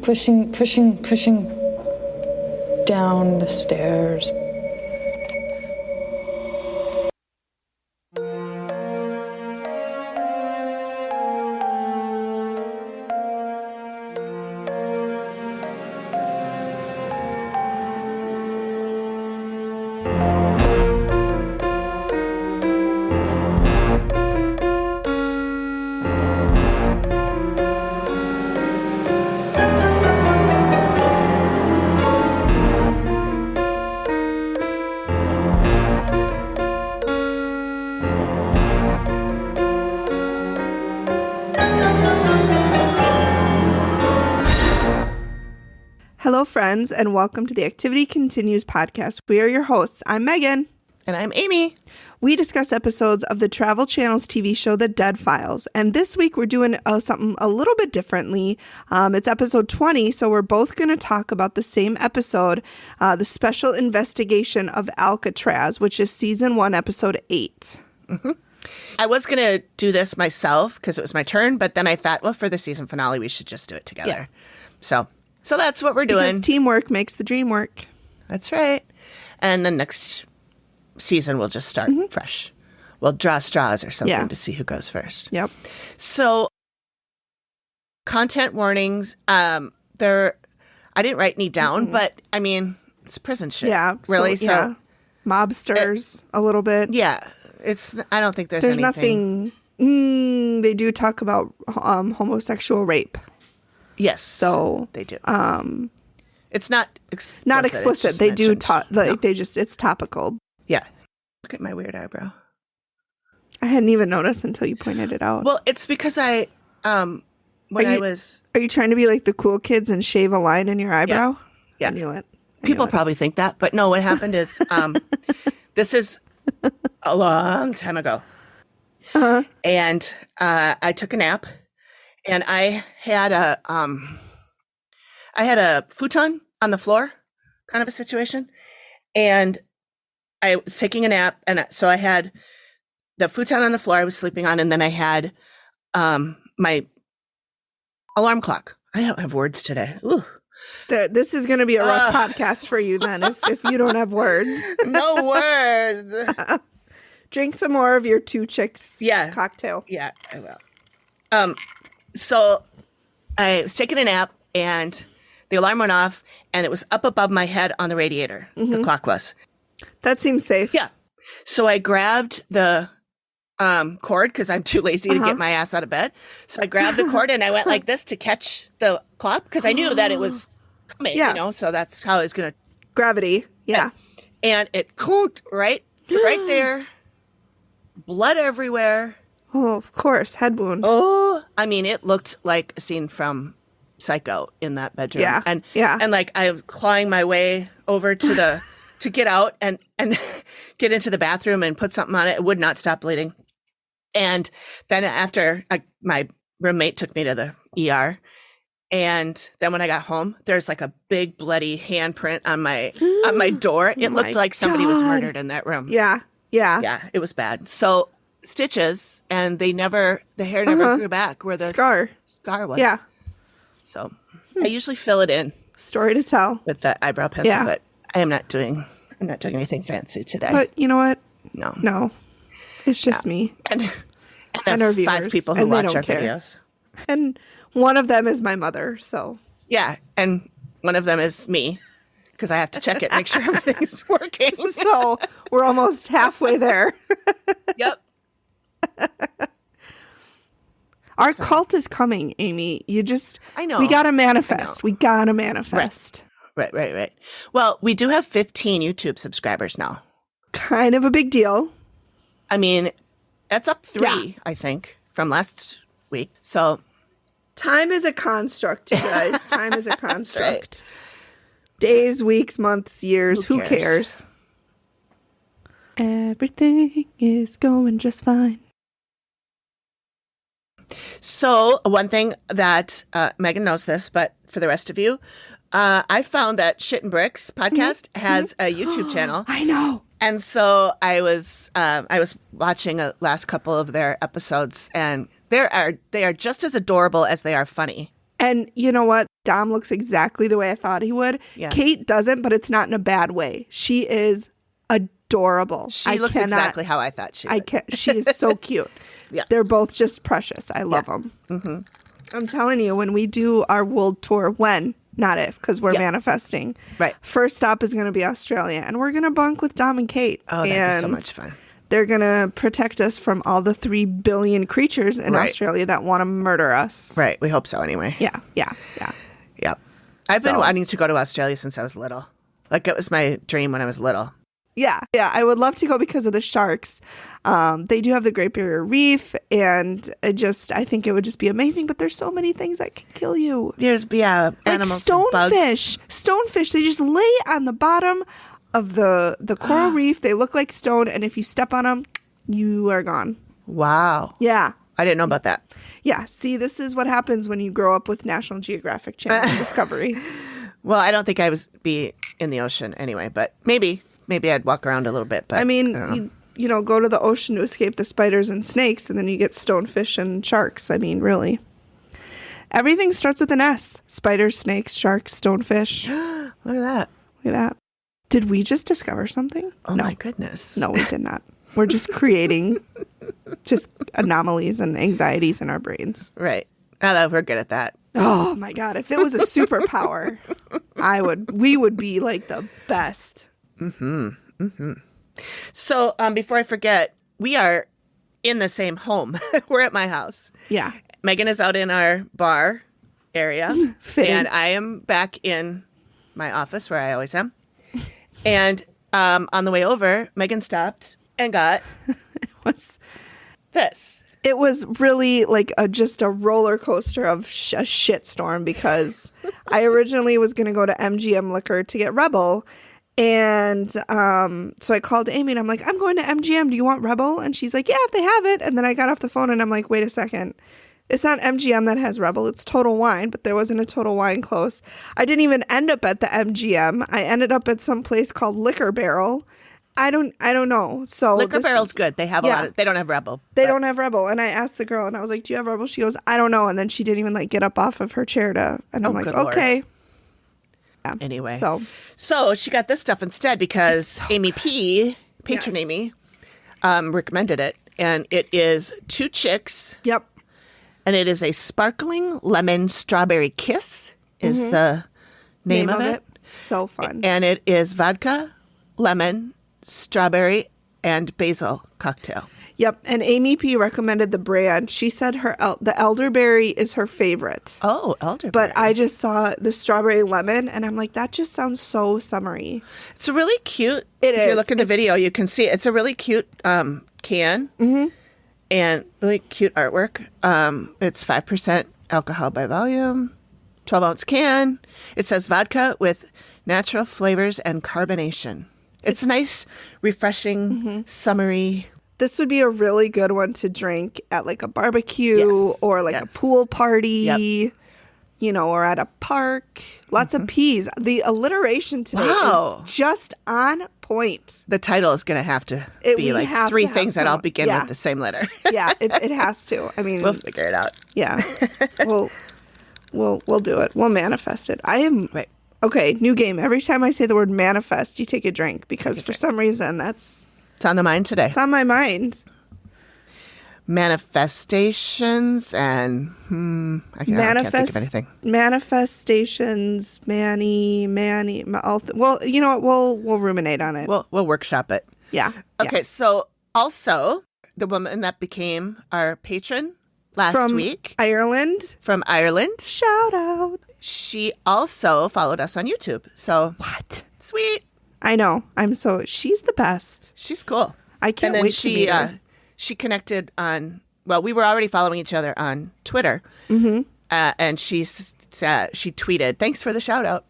pushing down the stairs. Hello, friends, and welcome to the Activity Continues podcast. We are your hosts. I'm Megan. And I'm Amy. We discuss episodes of the Travel Channel's TV show, The Dead Files. And this week we're doing something a little bit differently. It's episode 20, so we're both going to talk about the same episode, the special investigation of Alcatraz, which is season 1, episode 8. Mm-hmm. I was going to do this myself because it was my turn, but then I thought, well, for the season finale, we should just do it together. Yeah. So that's what we're doing. Because teamwork makes the dream work. That's right. And the next season, we'll just start fresh. We'll draw straws or something to see who goes first. Yep. So, content warnings. I didn't write any down, but I mean, it's prison shit. Yeah. Really? So mobsters a little bit. Yeah. I don't think there's anything. Nothing. They do talk about homosexual rape. Yes, so they do. It's not explicit. Not explicit. They do talk. No. They just. It's topical. Yeah. Look at my weird eyebrow. I hadn't even noticed until you pointed it out. Well, it's because I was. Are you trying to be like the cool kids and shave a line in your eyebrow? Yeah. I knew it. People probably think that, but no. What happened is, this is a long time ago, and I took a nap. And I had a futon on the floor, kind of a situation. And I was taking a nap, and so I had the futon on the floor I was sleeping on, and then I had my alarm clock. I don't have words today. Ooh. This is going to be a rough podcast for you then, if you don't have words. No words. Drink some more of your Two Chicks cocktail. Yeah, I will. So I was taking a nap, and the alarm went off, and it was up above my head on the radiator. Mm-hmm. The clock was. That seems safe. Yeah. So I grabbed the cord because I'm too lazy to get my ass out of bed. So I grabbed the cord, and I went like this to catch the clock because I knew that it was coming, so that's how I was going to. Gravity. Yeah. And it conked right there. Blood everywhere. Oh, of course. Head wound. Oh, I mean, it looked like a scene from Psycho in that bedroom. Yeah. And like I was clawing my way over to get out and get into the bathroom and put something on it. It would not stop bleeding. And then after my roommate took me to the ER. And then when I got home, there's like a big bloody handprint on my door. It looked like somebody was murdered in that room. Yeah. Yeah. Yeah. It was bad. So stitches, and the hair never grew back where the scar was. Yeah. So I usually fill it in. Story to tell. With the eyebrow pencil, but I'm not doing anything fancy today. But you know what? No. It's just me. And our 5 viewers, people who watch our videos. And one of them is my mother, so. Yeah, and one of them is me. Because I have to check it, make sure everything's working. So we're almost halfway there. Yep. Our cult is coming, Amy. I know. We gotta manifest. We gotta manifest. Right. Well, we do have 15 YouTube subscribers now. Kind of a big deal. I mean, that's up 3, I think, from last week. So time is a construct, you guys. Time is a construct. Right. Days, weeks, months, years. Who cares? Everything is going just fine. So one thing that Megan knows this, but for the rest of you, I found that Shit and Bricks podcast has a YouTube channel. I know. And so I was watching a last couple of their episodes, and they are just as adorable as they are funny. And you know what? Dom looks exactly the way I thought he would. Yeah. Kate doesn't, but it's not in a bad way. She is adorable. She looks exactly how I thought she would. She is so cute. Yeah. They're both just precious. I love them. Mm-hmm. I'm telling you, when we do our world tour, not if, because we're manifesting. Right. First stop is going to be Australia, and we're going to bunk with Dom and Kate. Oh, that'd be so much fun. They're going to protect us from all the 3 billion creatures in Right. Australia that want to murder us. Right. We hope so anyway. Yeah. Yep. I've been wanting to go to Australia since I was little. Like, it was my dream when I was little. Yeah. I would love to go because of the sharks. They do have the Great Barrier Reef, and I think it would just be amazing. But there's so many things that can kill you. There's Like animals, and bugs. Stonefish. They just lay on the bottom of the coral reef. They look like stone, and if you step on them, you are gone. Wow. Yeah. I didn't know about that. Yeah. See, this is what happens when you grow up with National Geographic Channel and Discovery. Well, I don't think I would be in the ocean anyway, but maybe I'd walk around a little bit. But I mean, don't know. you know, go to the ocean to escape the spiders and snakes, and then you get stonefish and sharks. I mean, really. Everything starts with an S. Spiders, snakes, sharks, stonefish. Look at that. Look at that. Did we just discover something? Oh, No. my goodness. No, we did not. We're just creating just anomalies and anxieties in our brains. Right. Now we're good at that. Oh my God. If it was a superpower, we would be like the best. So before I forget, we are in the same home. We're at my house. Yeah. Megan is out in our bar area. Fitting. And I am back in my office where I always am. And on the way over, Megan stopped and got this. It was really like just a roller coaster of a shitstorm because I originally was going to go to MGM Liquor to get Rebel. And so I called Amy and I'm like, I'm going to MGM. Do you want Rebel? And she's like, yeah, if they have it. And then I got off the phone and I'm like, wait a second. It's not MGM that has Rebel. It's Total Wine, but there wasn't a Total Wine close. I didn't even end up at the MGM. I ended up at some place called Liquor Barrel. I don't know. So Liquor Barrel's good. They have a lot of, they don't have Rebel. They don't have Rebel. And I asked the girl and I was like, do you have Rebel? She goes, I don't know. And then she didn't even like get up off of her chair and I'm like, good Lord. okay. Yeah. Anyway. So she got this stuff instead because Amy P, patron Yes. Amy, recommended it. And it is 2 chicks. Yep. And it is a sparkling lemon strawberry kiss is the name of it. So fun. And it is vodka, lemon, strawberry, and basil cocktail. Yep. And Amy P recommended the brand. She said the elderberry is her favorite. Oh, elderberry. But I just saw the strawberry lemon and I'm like, that just sounds so summery. It's a really cute. It if you is. look at the video, you can see it. It's a really cute can. Mm-hmm. And really cute artwork. It's 5% alcohol by volume, 12-ounce can. It says vodka with natural flavors and carbonation. It's nice, refreshing, summery. This would be a really good one to drink at like a barbecue or like a pool party, you know, or at a park. Lots of P's. The alliteration today is just on point. The title is going to have to be like 3 things that all begin with the same letter. Yeah, it has to. I mean, we'll figure it out. Yeah, we'll do it. We'll manifest it. Right. Okay, new game. Every time I say the word manifest, you take a drink because for some reason it's on the mind today. It's on my mind. Manifestations and I can't think of anything. Manifestations, Manny. Well, you know what? We'll ruminate on it. We'll workshop it. Yeah. Okay. So also the woman that became our patron last week from Ireland. Shout out. She also followed us on YouTube. So what? Sweet. I know. She's the best. She's cool. I can't wait to meet her. She connected on, well, we were already following each other on Twitter. Mm-hmm. And she tweeted, thanks for the shout out.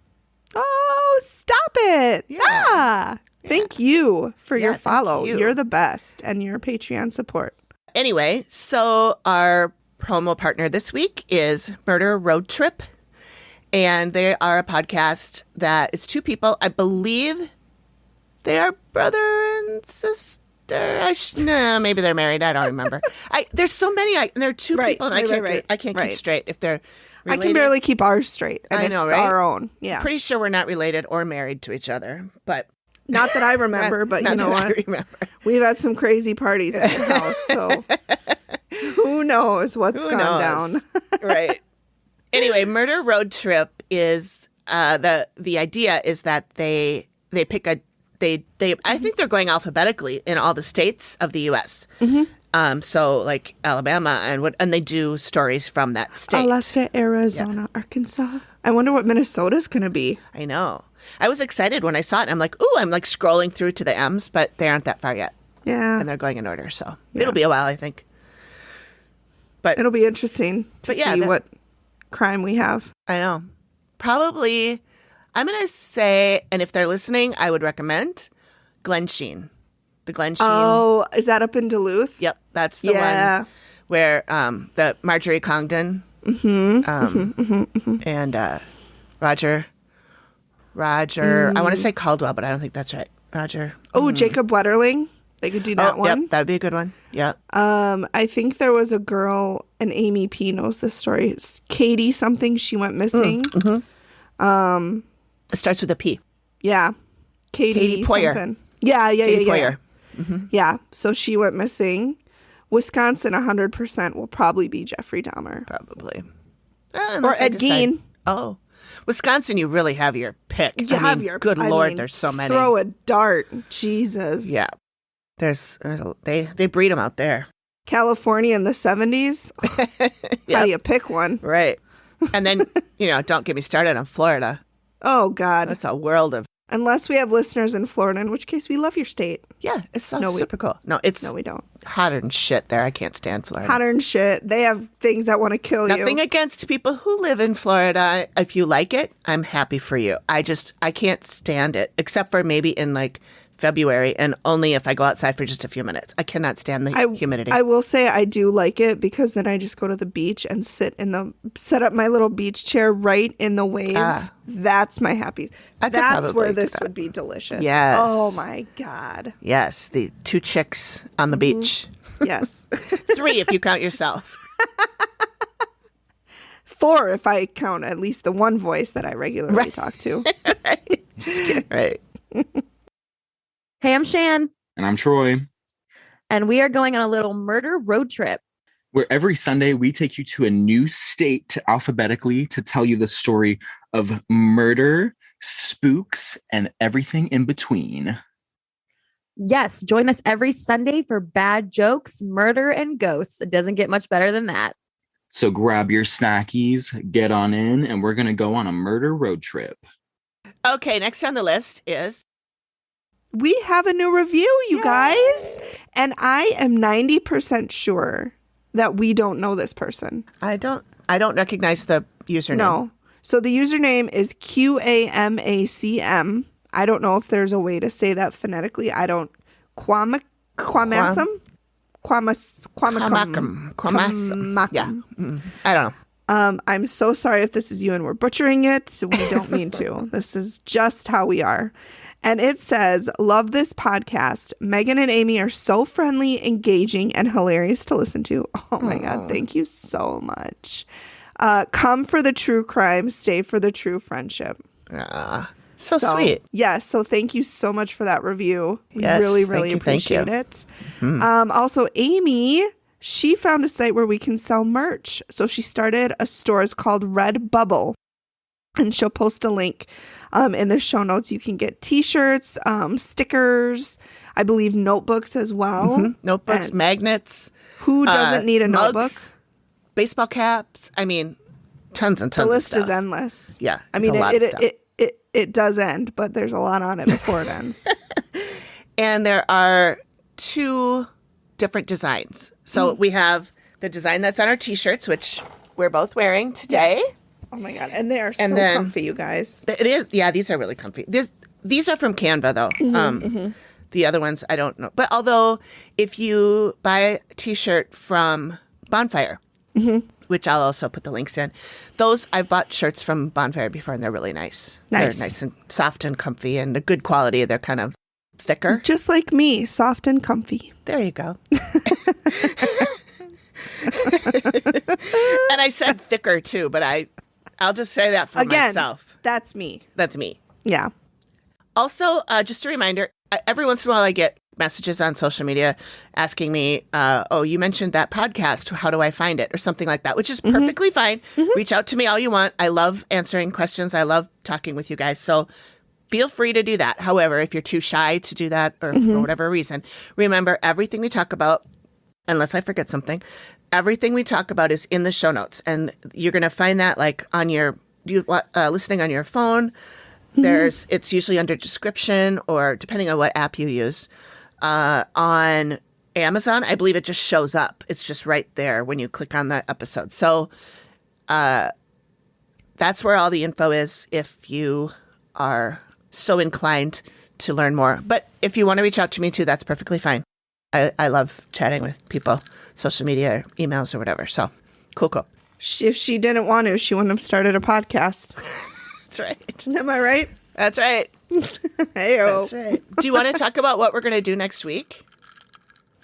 Oh, stop it. Yeah. Thank you for your follow. You're the best and your Patreon support. Anyway, so our promo partner this week is Murder Road Trip. And they are a podcast that is 2 people. I believe they are brother and sister. sister. No, maybe they're married. I don't remember. There's so many. There are two people, and I can't keep straight if they're related. I can barely keep ours straight, and I know, it's right? our own. Yeah. Pretty sure we're not related or married to each other, but not that I remember. But you know what? We've had some crazy parties at your house, so who knows what's gone down? Right. Anyway, Murder Road Trip is the idea is that they pick I think they're going alphabetically in all the states of the U.S. So like Alabama and they do stories from that state. Alaska, Arizona, Arkansas. I wonder what Minnesota's going to be. I know. I was excited when I saw it. I'm like, ooh, I'm like scrolling through to the M's, but they aren't that far yet. Yeah. And they're going in order, so it'll be a while, I think. But it'll be interesting to see what crime we have. I know. Probably, I'm going to say, and if they're listening, I would recommend Glen Sheen. The Glen Sheen. Oh, is that up in Duluth? Yep. That's the one where the Marjorie Congdon and Roger. I want to say Caldwell, but I don't think that's right. Roger. Oh, Jacob Wetterling. They could do that one. Yep, that'd be a good one. Yeah. I think there was a girl, and Amy P knows this story. It's Katie something. She went missing. It starts with a P. Yeah. Katie Poyer. Something. Yeah. Katie Poyer. Yeah. So she went missing. Wisconsin 100% will probably be Jeffrey Dahmer. Probably. Or Ed Gein. Oh. Wisconsin, you really have your pick. Good I Lord, mean, there's so many. Throw a dart. Jesus. Yeah. They breed them out there. California in the 70s. How do you pick one? Right. And then, don't get me started on Florida. Oh, God. That's a world of... Unless we have listeners in Florida, in which case we love your state. Yeah, it's super cool. No, we don't. Hotter than shit there. I can't stand Florida. Hotter than shit. They have things that want to kill you. Nothing against people who live in Florida. If you like it, I'm happy for you. I can't stand it, except for maybe in like February, and only if I go outside for just a few minutes. I cannot stand the humidity. I will say I do like it because then I just go to the beach and set up my little beach chair right in the waves. That's my happy. That's where this would be delicious. Yes. Oh my God. Yes. The 2 chicks on the beach. Yes. 3 if you count yourself. 4 if I count at least the one voice that I regularly talk to. Right. Just kidding. Right. Hey, I'm Shan. And I'm Troy. And we are going on a little murder road trip, where every Sunday we take you to a new state alphabetically to tell you the story of murder, spooks, and everything in between. Yes, join us every Sunday for bad jokes, murder, and ghosts. It doesn't get much better than that. So grab your snackies, get on in, and we're going to go on a murder road trip. Okay, next on the list is... We have a new review, you guys. And I am 90% sure that we don't know this person. I don't recognize the username. No. So the username is QAMACM. I don't know if there's a way to say that phonetically. I don't. Quamasum? Quamakum. Yeah. I don't know. I'm so sorry if this is you and we're butchering it. We don't mean to. This is just how we are. And it says, love this podcast. Megan and Amy are so friendly, engaging, and hilarious to listen to. Oh my God. Thank you so much. Come for the true crime, stay for the true friendship. So sweet. Yes. So thank you so much for that review. We really appreciate it. Also, Amy, she found a site where we can sell merch. So she started a store. It's called Redbubble. And she'll post a link in the show notes. You can get t-shirts, stickers, I believe notebooks as well. Notebooks, and magnets. Who doesn't need a mugs, notebook? Baseball caps. I mean, tons and tons of stuff. The list is endless. Yeah. I mean, it does end, but there's a lot on it before it ends. And there are 2 different designs. So we have the design that's on our t-shirts, which we're both wearing today. Oh my God. And they are so comfy, you guys. It is. Yeah, these are really comfy. These are from Canva, though. The other ones, I don't know. But although if you buy a t-shirt from Bonfire, which I'll also put the links in, I've bought shirts from Bonfire before, and they're really nice. They're nice and soft and comfy and the good quality. They're kind of thicker. Just like me, soft and comfy. There you go. And I said thicker too, but I'll just say that for myself. That's me. That's me. Yeah. Also, just a reminder, every once in a while I get messages on social media asking me, oh, you mentioned that podcast. How do I find it? Or something like that, which is perfectly fine. Reach out to me all you want. I love answering questions. I love talking with you guys. So feel free to do that. However, if you're too shy to do that or for whatever reason, remember everything we talk about, unless I forget something, everything we talk about is in the show notes. And you're going to find that like on your, listening on your phone. It's usually under description or depending on what app you use. On Amazon, I believe it just shows up. It's just right there when you click on that episode. So that's where all the info is if you are so inclined to learn more. But if you want to reach out to me too, that's perfectly fine. I love chatting with people, social media, emails or whatever. So cool. If she didn't want to, she wouldn't have started a podcast. That's right. Am I right? That's right. Hey-o. That's right. Do you want to talk about what we're going to do next week?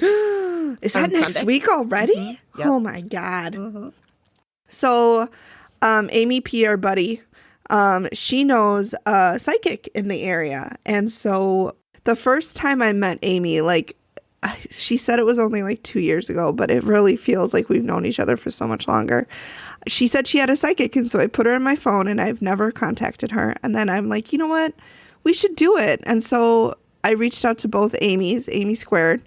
Is that next Sunday? week already? Mm-hmm. Yep. Oh my God. So Amy P., our buddy, she knows a psychic in the area. And so the first time I met Amy, like she said it was only like 2 years ago, but it really feels like we've known each other for so much longer. She said she had a psychic, and so I put her in my phone, and I've never contacted her. And then I'm like, you know what? We should do it. And so I reached out to both Amy's, Amy Squared,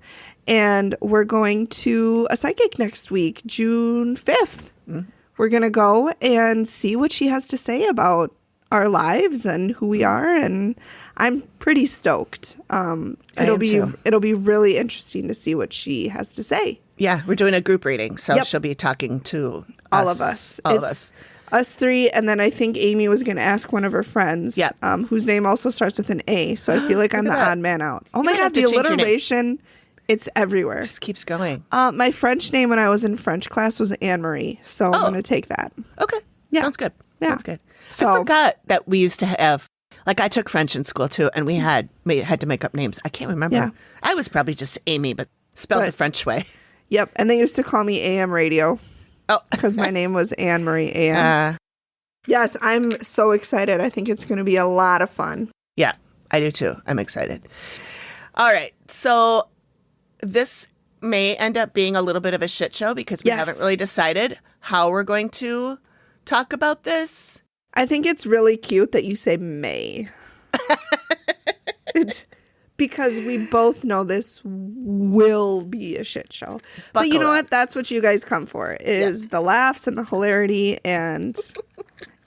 and we're going to a psychic next week, June 5th. We're going to go and see what she has to say about our lives and who we are, and I'm pretty stoked. It'll be really interesting to see what she has to say. Yeah, we're doing a group reading, so she'll be talking to all of us. All of us. Us three, and then I think Amy was going to ask one of her friends, whose name also starts with an A, so I feel like I'm the odd man out. Oh my God, the alliteration, it's everywhere. It just keeps going. My French name when I was in French class was Anne-Marie, so I'm going to take that. Okay, sounds good. Yeah. Sounds good. So, I forgot that we used to have, like I took French in school too, and we had to make up names. I can't remember. Yeah. I was probably just Amy, but spelled the French way. Yep, and they used to call me AM Radio. Oh, because my name was Anne-Marie AM. Yes, I'm so excited. I think it's going to be a lot of fun. Yeah, I do too. I'm excited. All right, so this may end up being a little bit of a shit show because we haven't really decided how we're going to talk about this. I think it's really cute that you say may. It's because we both know this will be a shit show. But you know what? That's what you guys come for, is the laughs and the hilarity and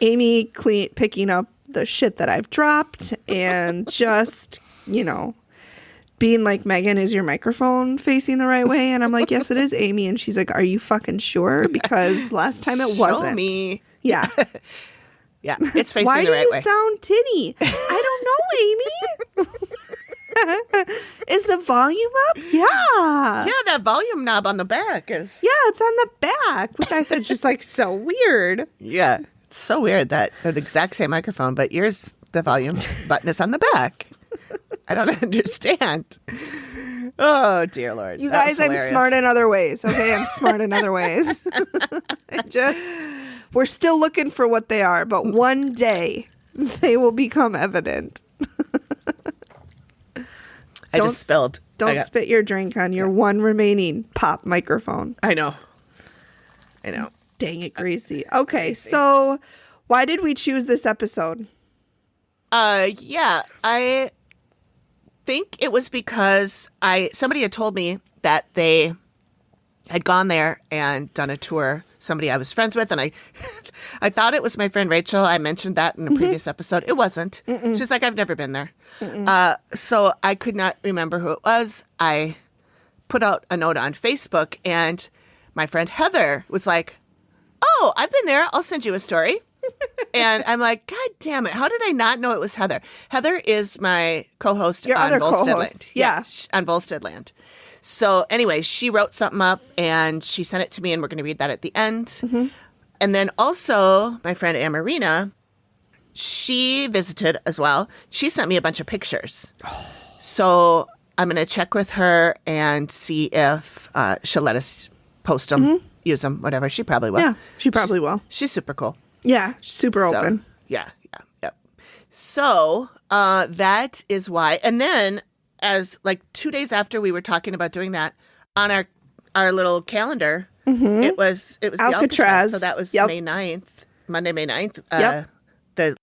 Amy picking up the shit that I've dropped and just, being like, Megan, is your microphone facing the right way? And I'm like, yes, it is, Amy. And she's like, are you fucking sure? Because last time it wasn't. Show me. Yeah. Yeah, it's facing Why the right way. do you sound tinny? I don't know, Amy. Is the volume up? Yeah. Yeah, that volume knob on the back is... Yeah, it's on the back, which I thought is just like so weird. Yeah, it's so weird that they're the exact same microphone, but yours, the volume button is on the back. I don't understand. Oh, dear Lord. You guys, I'm smart in other ways, okay? I'm smart in other ways. We're still looking for what they are, but one day they will become evident. I just spilled. Don't spit your drink on your one remaining pop microphone. I know. Dang it, Gracie. Okay, so why did we choose this episode? Yeah, I think it was because somebody had told me that they had gone there and done a tour. Somebody I was friends with, and I thought it was my friend Rachel. I mentioned that in a previous episode. It wasn't. She's like, I've never been there. So I could not remember who it was. I put out a note on Facebook, and my friend Heather was like, oh, I've been there. I'll send you a story. And I'm like, God damn it. How did I not know it was Heather? Heather is my co-host Your on other Volstead co-host. Land. Yeah. On Volstead Land. So anyway, she wrote something up and she sent it to me, and we're going to read that at the end. And then also my friend Amarina, she visited as well. She sent me a bunch of pictures. So I'm going to check with her and see if she'll let us post them, use them, whatever. She probably will. Yeah, she probably will. She's super cool. Yeah, super So, open. Yeah. So that is why. And then as like 2 days after we were talking about doing that, on our little calendar, it was the Alcatraz. So that was Yep. May 9th, Monday, May 9th. Yep.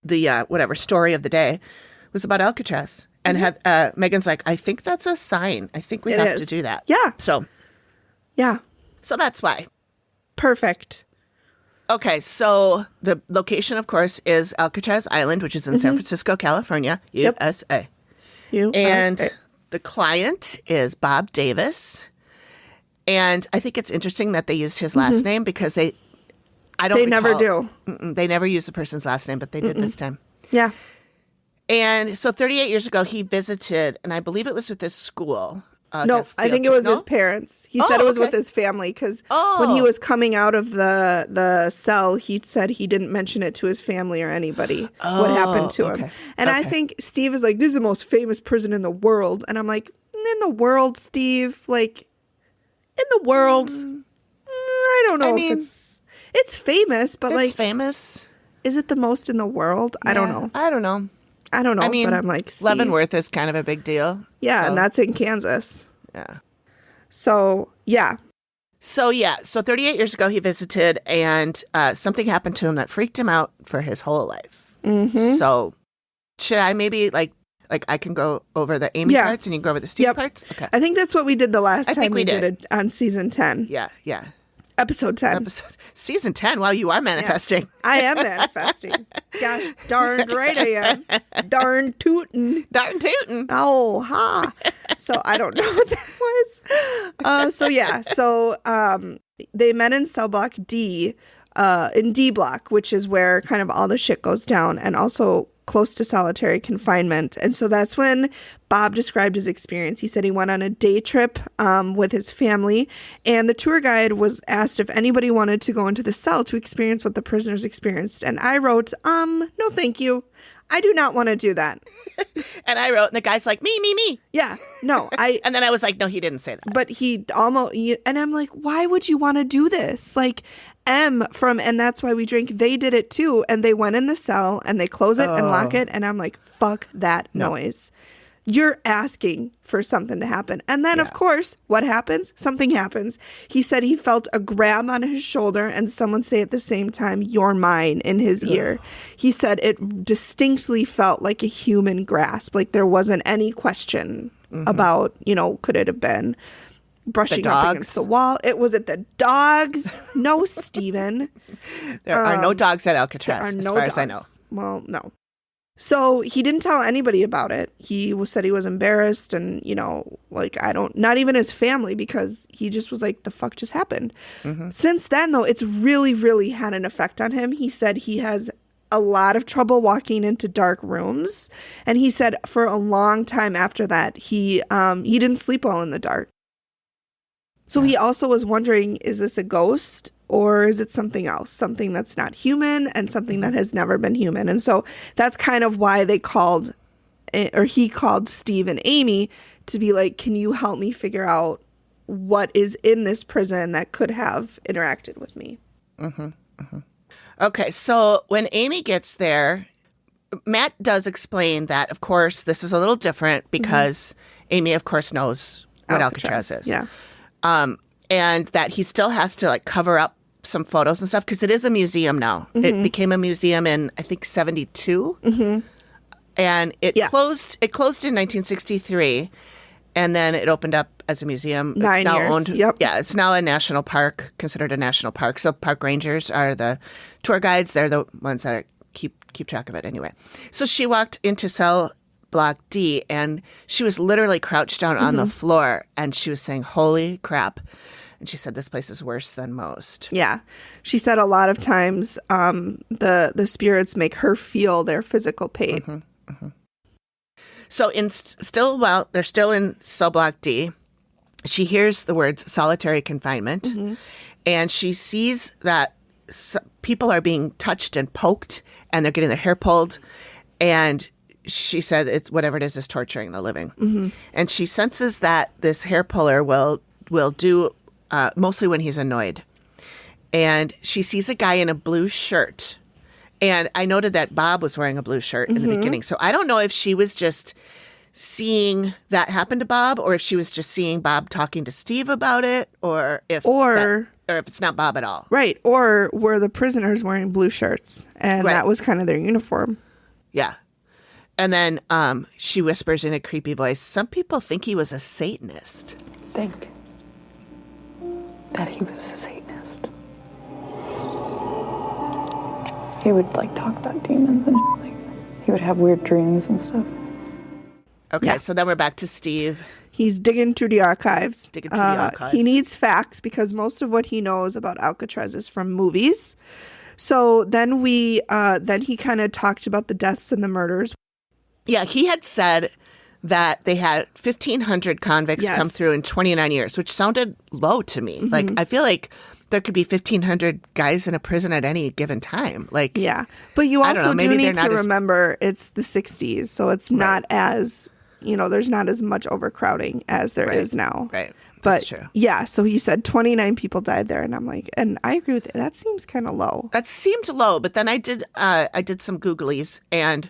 The whatever story of the day was about Alcatraz. And had Megan's like, I think that's a sign. I think we It have is. to do that. Yeah. So Yeah. that's why. Perfect. Okay, so the location, of course, is Alcatraz Island, which is in San Francisco, California, Yep. USA. You And the client is Bob Davis. And I think it's interesting that they used his last name because they never do. They never use the person's last name, but they did this time. Yeah. And so 38 years ago, he visited, and I believe it was with his school. No, I think it was his parents. He said it was with okay. his family because when he was coming out of the cell, he said he didn't mention it to his family or anybody what happened to him. And I think Steve is like, this is the most famous prison in the world. And I'm like, in the world, Steve? Like, in the world? I don't know if it's famous, but It's like, famous. is it the most in the world? I don't know. I don't know. I mean, but I'm like, Steve. Leavenworth is kind of a big deal. Yeah, so, and that's in Kansas. Yeah. So, yeah. So 38 years ago, he visited, and something happened to him that freaked him out for his whole life. Mm-hmm. So should I maybe, like I can go over the Amy parts, and you can go over the Steve parts? Okay. I think that's what we did the last I time think we we did did. it on season 10. Yeah. Episode 10. Season 10. Wow, you are manifesting. I am manifesting. Gosh darn right I am. Darn tootin'. Darn tootin'. Oh, ha. So I don't know what that was. So they met in cell block D, in D block, which is where kind of all the shit goes down, and also close to solitary confinement. And so that's when Bob described his experience. He said he went on a day trip with his family, and the tour guide was asked if anybody wanted to go into the cell to experience what the prisoners experienced. And I wrote, no, thank you. I do not want to do that. And I wrote, and the guy's like, me. Yeah, no, And then I was like, no, he didn't say that. but he almost, and I'm like, why would you want to do this? Like, M from And That's Why We Drink, they did it too, and they went in the cell and they close it and lock it, and I'm like, fuck that noise. You're asking for something to happen. And then, of course, what happens? Something happens. He said he felt a grab on his shoulder and someone say at the same time, "You're mine," in his ear. He said it distinctly felt like a human grasp. Like there wasn't any question about, could it have been brushing up against the wall? Was it the dogs? No, Stephen. There are no dogs at Alcatraz, There are as no far dogs. as I know. Well, no. So he didn't tell anybody about it. He said he was embarrassed and, not even his family, because he just was like, the fuck just happened. Since then, though, it's really, really had an effect on him. He said he has a lot of trouble walking into dark rooms. And he said for a long time after that, he didn't sleep well in the dark. So he also was wondering, is this a ghost or is it something else? Something that's not human and something that has never been human. And so that's kind of why he called Steve and Amy to be like, can you help me figure out what is in this prison that could have interacted with me? Okay, so when Amy gets there, Matt does explain that, of course, this is a little different because Amy, of course, knows what Alcatraz is. Yeah. And that he still has to cover up some photos and stuff because it is a museum now. It became a museum in, I think, 72. And it closed in 1963. And then it opened up as a museum. 9 years. Yep. Yeah, it's now a national park, considered a national park. So park rangers are the tour guides. They're the ones that keep track of it anyway. So she walked into cell block D, and she was literally crouched down on the floor, and she was saying, "Holy crap." And she said, this place is worse than most. Yeah. She said a lot of times the spirits make her feel their physical pain. So while they're still in cell block D, she hears the words solitary confinement, and she sees that people are being touched and poked, and they're getting their hair pulled, and she said it's whatever it is torturing the living. And she senses that this hair puller will do mostly when he's annoyed. And she sees a guy in a blue shirt. And I noted that Bob was wearing a blue shirt in the beginning. So I don't know if she was just seeing that happen to Bob, or if she was just seeing Bob talking to Steve about it, or if it's not Bob at all. Right. Or were the prisoners wearing blue shirts and that was kind of their uniform. Yeah. And then she whispers in a creepy voice, some people think he was a Satanist. Think that he was a Satanist. He would like talk about demons and like he would have weird dreams and stuff. Okay, so then we're back to Steve. He's digging through the archives. He needs facts because most of what he knows about Alcatraz is from movies. So then he kind of talked about the deaths and the murders. Yeah, he had said that they had 1,500 convicts come through in 29 years, which sounded low to me. Like, I feel like there could be 1,500 guys in a prison at any given time. Like, yeah, but you also do need to remember it's the 60s, so it's not as, there's not as much overcrowding as there is now. Right. But true. Yeah, so he said 29 people died there, and I'm like, and I agree with it. That seems kind of low. That seemed low, but then I did some Googlies and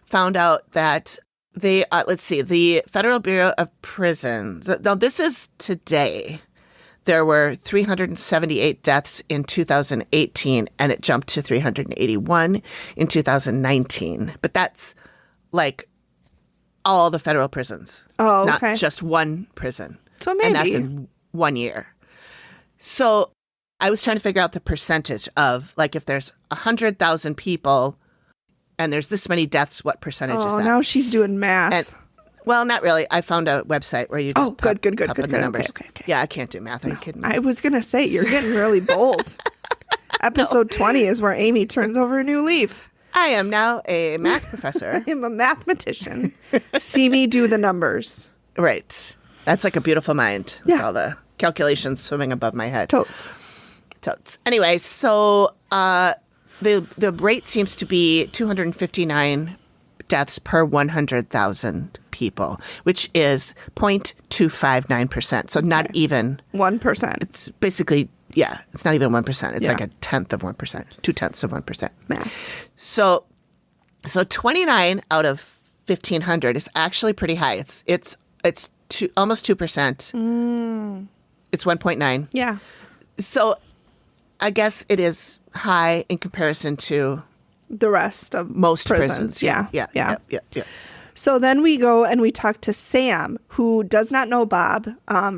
found out that they the Federal Bureau of Prisons. Now this is today. There were 378 deaths in 2018, and it jumped to 381 in 2019. But that's like all the federal prisons. Oh, okay. Not just one prison. So maybe. And that's in 1 year. So I was trying to figure out the percentage of, like, if there's 100,000 people and there's this many deaths, what percentage is that? Oh, now she's doing math. Well, not really. I found a website where you just pop in the numbers. Okay. Yeah, I can't do math. Are you kidding me? I was going to say, you're getting really bold. Episode 20 is where Amy turns over a new leaf. I am now a math professor. I am a mathematician. See me do the numbers. Right. That's like a beautiful mind with all the calculations swimming above my head. Totes. Anyway, so the rate seems to be 259 deaths per 100,000 people, which is 0.259%. So not even 1%. It's basically, it's not even 1%. It's like a tenth of 1%, 0.2 of 1%. Math. So 29 out of 1,500 is actually pretty high. It's almost 2%. It's 1.9. Yeah. So I guess it is high in comparison to the rest of most prisons. Yeah. So then we go and we talk to Sam, who does not know Bob,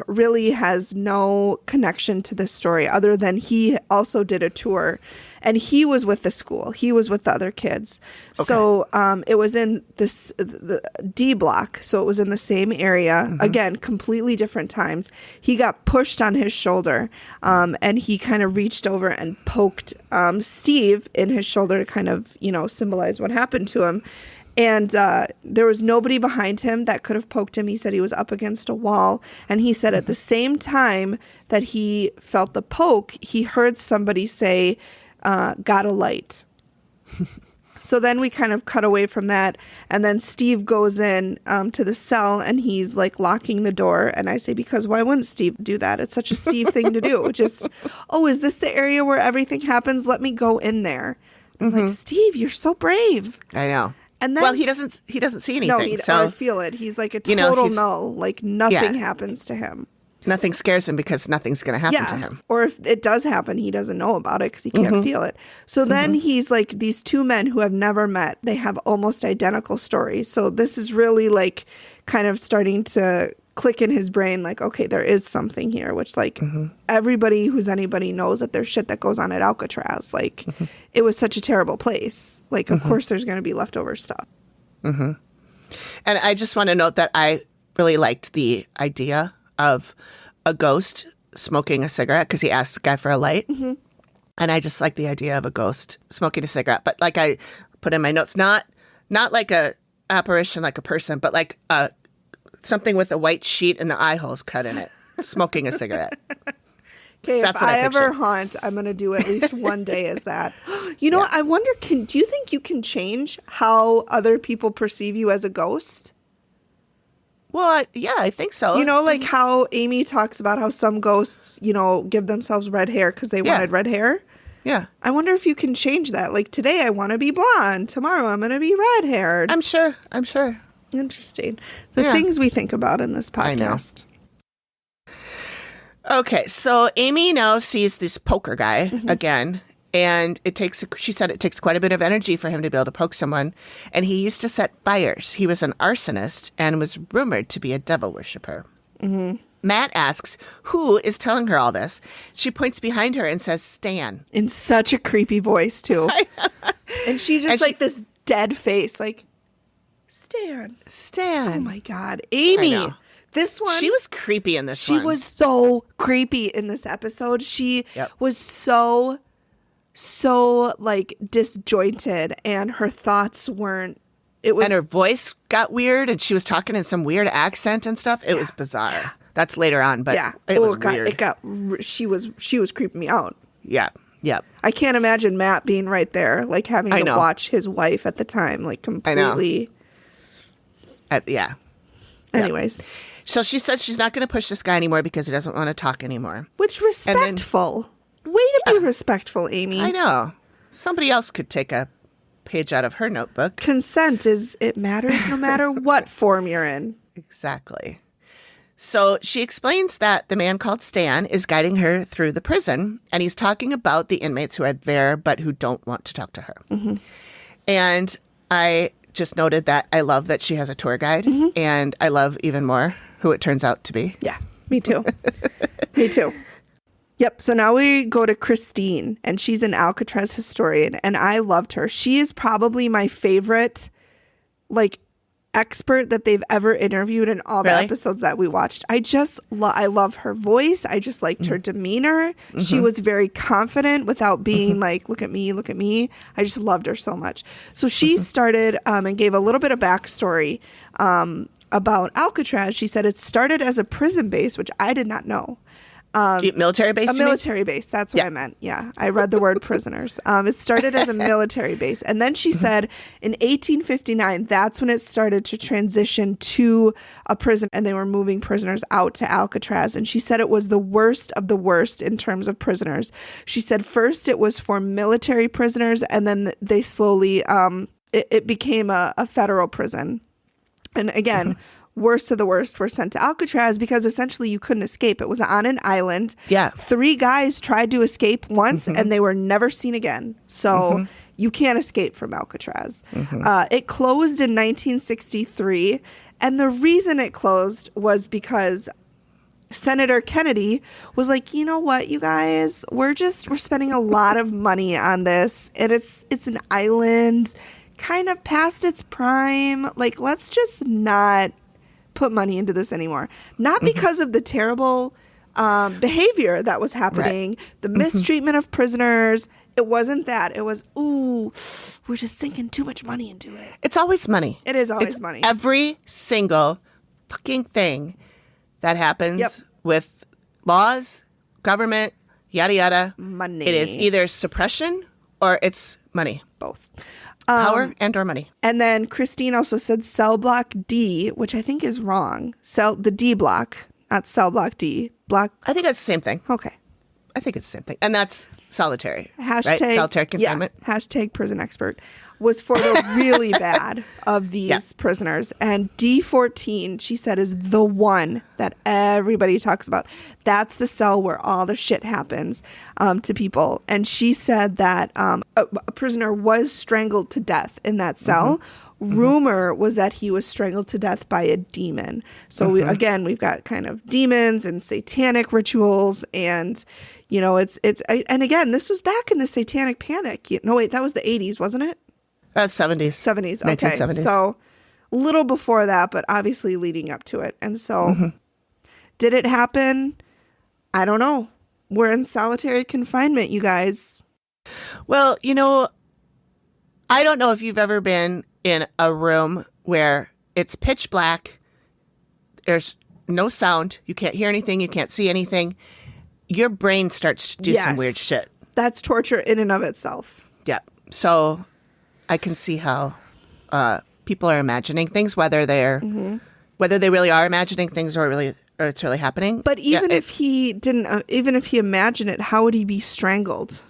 really has no connection to this story other than he also did a tour. And he was with the school. He was with the other kids. Okay. So it was in the D block. So it was in the same area. Again, completely different times. He got pushed on his shoulder. And he kind of reached over and poked Steve in his shoulder to kind of, symbolize what happened to him. And there was nobody behind him that could have poked him. He said he was up against a wall. And he said at the same time that he felt the poke, he heard somebody say, got a light. So then we kind of cut away from that. And then Steve goes in to the cell and he's like locking the door. And I say, because why wouldn't Steve do that? It's such a Steve thing to do. Just, is this the area where everything happens? Let me go in there. I'm like, Steve, you're so brave. I know. And then, he doesn't see anything. No, so I feel it. He's like a total null. Like nothing happens to him. Nothing scares him because nothing's going to happen to him. Or if it does happen, he doesn't know about it because he can't feel it. So then he's like, these two men who have never met, they have almost identical stories. So this is really like kind of starting to click in his brain like, okay, there is something here, which like everybody who's anybody knows that there's shit that goes on at Alcatraz. Like it was such a terrible place. Like, of course there's going to be leftover stuff. And I just want to note that I really liked the idea of a ghost smoking a cigarette because he asked the guy for a light. And I just like the idea of a ghost smoking a cigarette. But like I put in my notes, not like a apparition like a person, but like something with a white sheet and the eye holes cut in it, smoking a cigarette. Okay, if That's what I I ever picture. haunt, I'm gonna do at least one day as that. You know what? I wonder, do you think you can change how other people perceive you as a ghost? Well, yeah, I think so. You know, like how Amy talks about how some ghosts, give themselves red hair because they wanted red hair. Yeah. I wonder if you can change that. Like today I want to be blonde. Tomorrow I'm going to be red haired. I'm sure. Interesting. The Yeah. things we think about in this I know. podcast. Okay, so Amy now sees this poker guy again, and she said it takes quite a bit of energy for him to be able to poke someone, and he used to set fires. He was an arsonist and was rumored to be a devil worshiper. Matt asks, who is telling her all this? She points behind her and says, Stan. In such a creepy voice too. And she's just And like this dead face, like, Stan. Stan. Oh my God. Amy. I know. This one. She was creepy in this She one. was so creepy in this episode. She was so like disjointed, and her thoughts weren't. It was, and her voice got weird, and she was talking in some weird accent and stuff. It was bizarre. That's later on, but it was weird. She was creeping me out. Yeah. I can't imagine Matt being right there, like having to watch his wife at the time, like completely. Yeah. Anyways. So she says she's not going to push this guy anymore because he doesn't want to talk anymore. Which respectful. Way to be respectful, Amy. I know. Somebody else could take a page out of her notebook. Consent it matters no matter what form you're in. Exactly. So she explains that the man called Stan is guiding her through the prison, and he's talking about the inmates who are there but who don't want to talk to her. And I just noted that I love that she has a tour guide, and I love even more who it turns out to be. Yeah, me too. Me too. Yep. So now we go to Christine, and she's an Alcatraz historian, and I loved her. She is probably my favorite, like, expert that they've ever interviewed in all the episodes that we watched. I just I love her voice. I just liked her demeanor. She was very confident without being like, look at me, look at me. I just loved her so much. So she started and gave a little bit of backstory about Alcatraz. She said it started as a prison base, which I did not know. Military base? A military base. That's what I meant. Yeah. I read the word prisoners. It started as a military base. And then she said in 1859, that's when it started to transition to a prison, and they were moving prisoners out to Alcatraz. And she said it was the worst of the worst in terms of prisoners. She said first it was for military prisoners, and then they slowly, it became a federal prison. And again, worst of the worst were sent to Alcatraz because essentially you couldn't escape. It was on an island. Yeah. 3 guys tried to escape once and they were never seen again. So you can't escape from Alcatraz. It closed in 1963. And the reason it closed was because Senator Kennedy was like, you know what, you guys, we're spending a lot of money on this. And it's an island kind of past its prime. Like, let's just not put money into this anymore. Not because of the terrible behavior that was happening, the mistreatment of prisoners. It wasn't that. It was, we're just sinking too much money into it. It's always money. It is always money. Every single fucking thing that happens with laws, government, yada, yada. Money. It is either suppression or it's money. Both. Power and or money. And then Christine also said cell block D, which I think is wrong. The D block, not cell block D. Block. I think that's the same thing. Okay. I think it's the same thing. And that's solitary. Hashtag, right? Solitary confinement. Yeah, hashtag prison expert. Was for the really bad of these prisoners. And D14, she said, is the one that everybody talks about. That's the cell where all the shit happens to people. And she said that a prisoner was strangled to death in that cell. Rumor was that he was strangled to death by a demon. So we've got kind of demons and satanic rituals, and and again, this was back in the satanic panic. No, wait, that was the 80s, wasn't it? 70s. 70s. Okay. 1970s. So a little before that, but obviously leading up to it. And so did it happen? I don't know. We're in solitary confinement, you guys. Well, I don't know if you've ever been in a room where it's pitch black. There's no sound. You can't hear anything. You can't see anything. your brain starts to do some weird shit. That's torture in and of itself. Yeah. So I can see how people are imagining things, whether they really are imagining things or it's really happening. But even if he didn't, even if he imagined it, how would he be strangled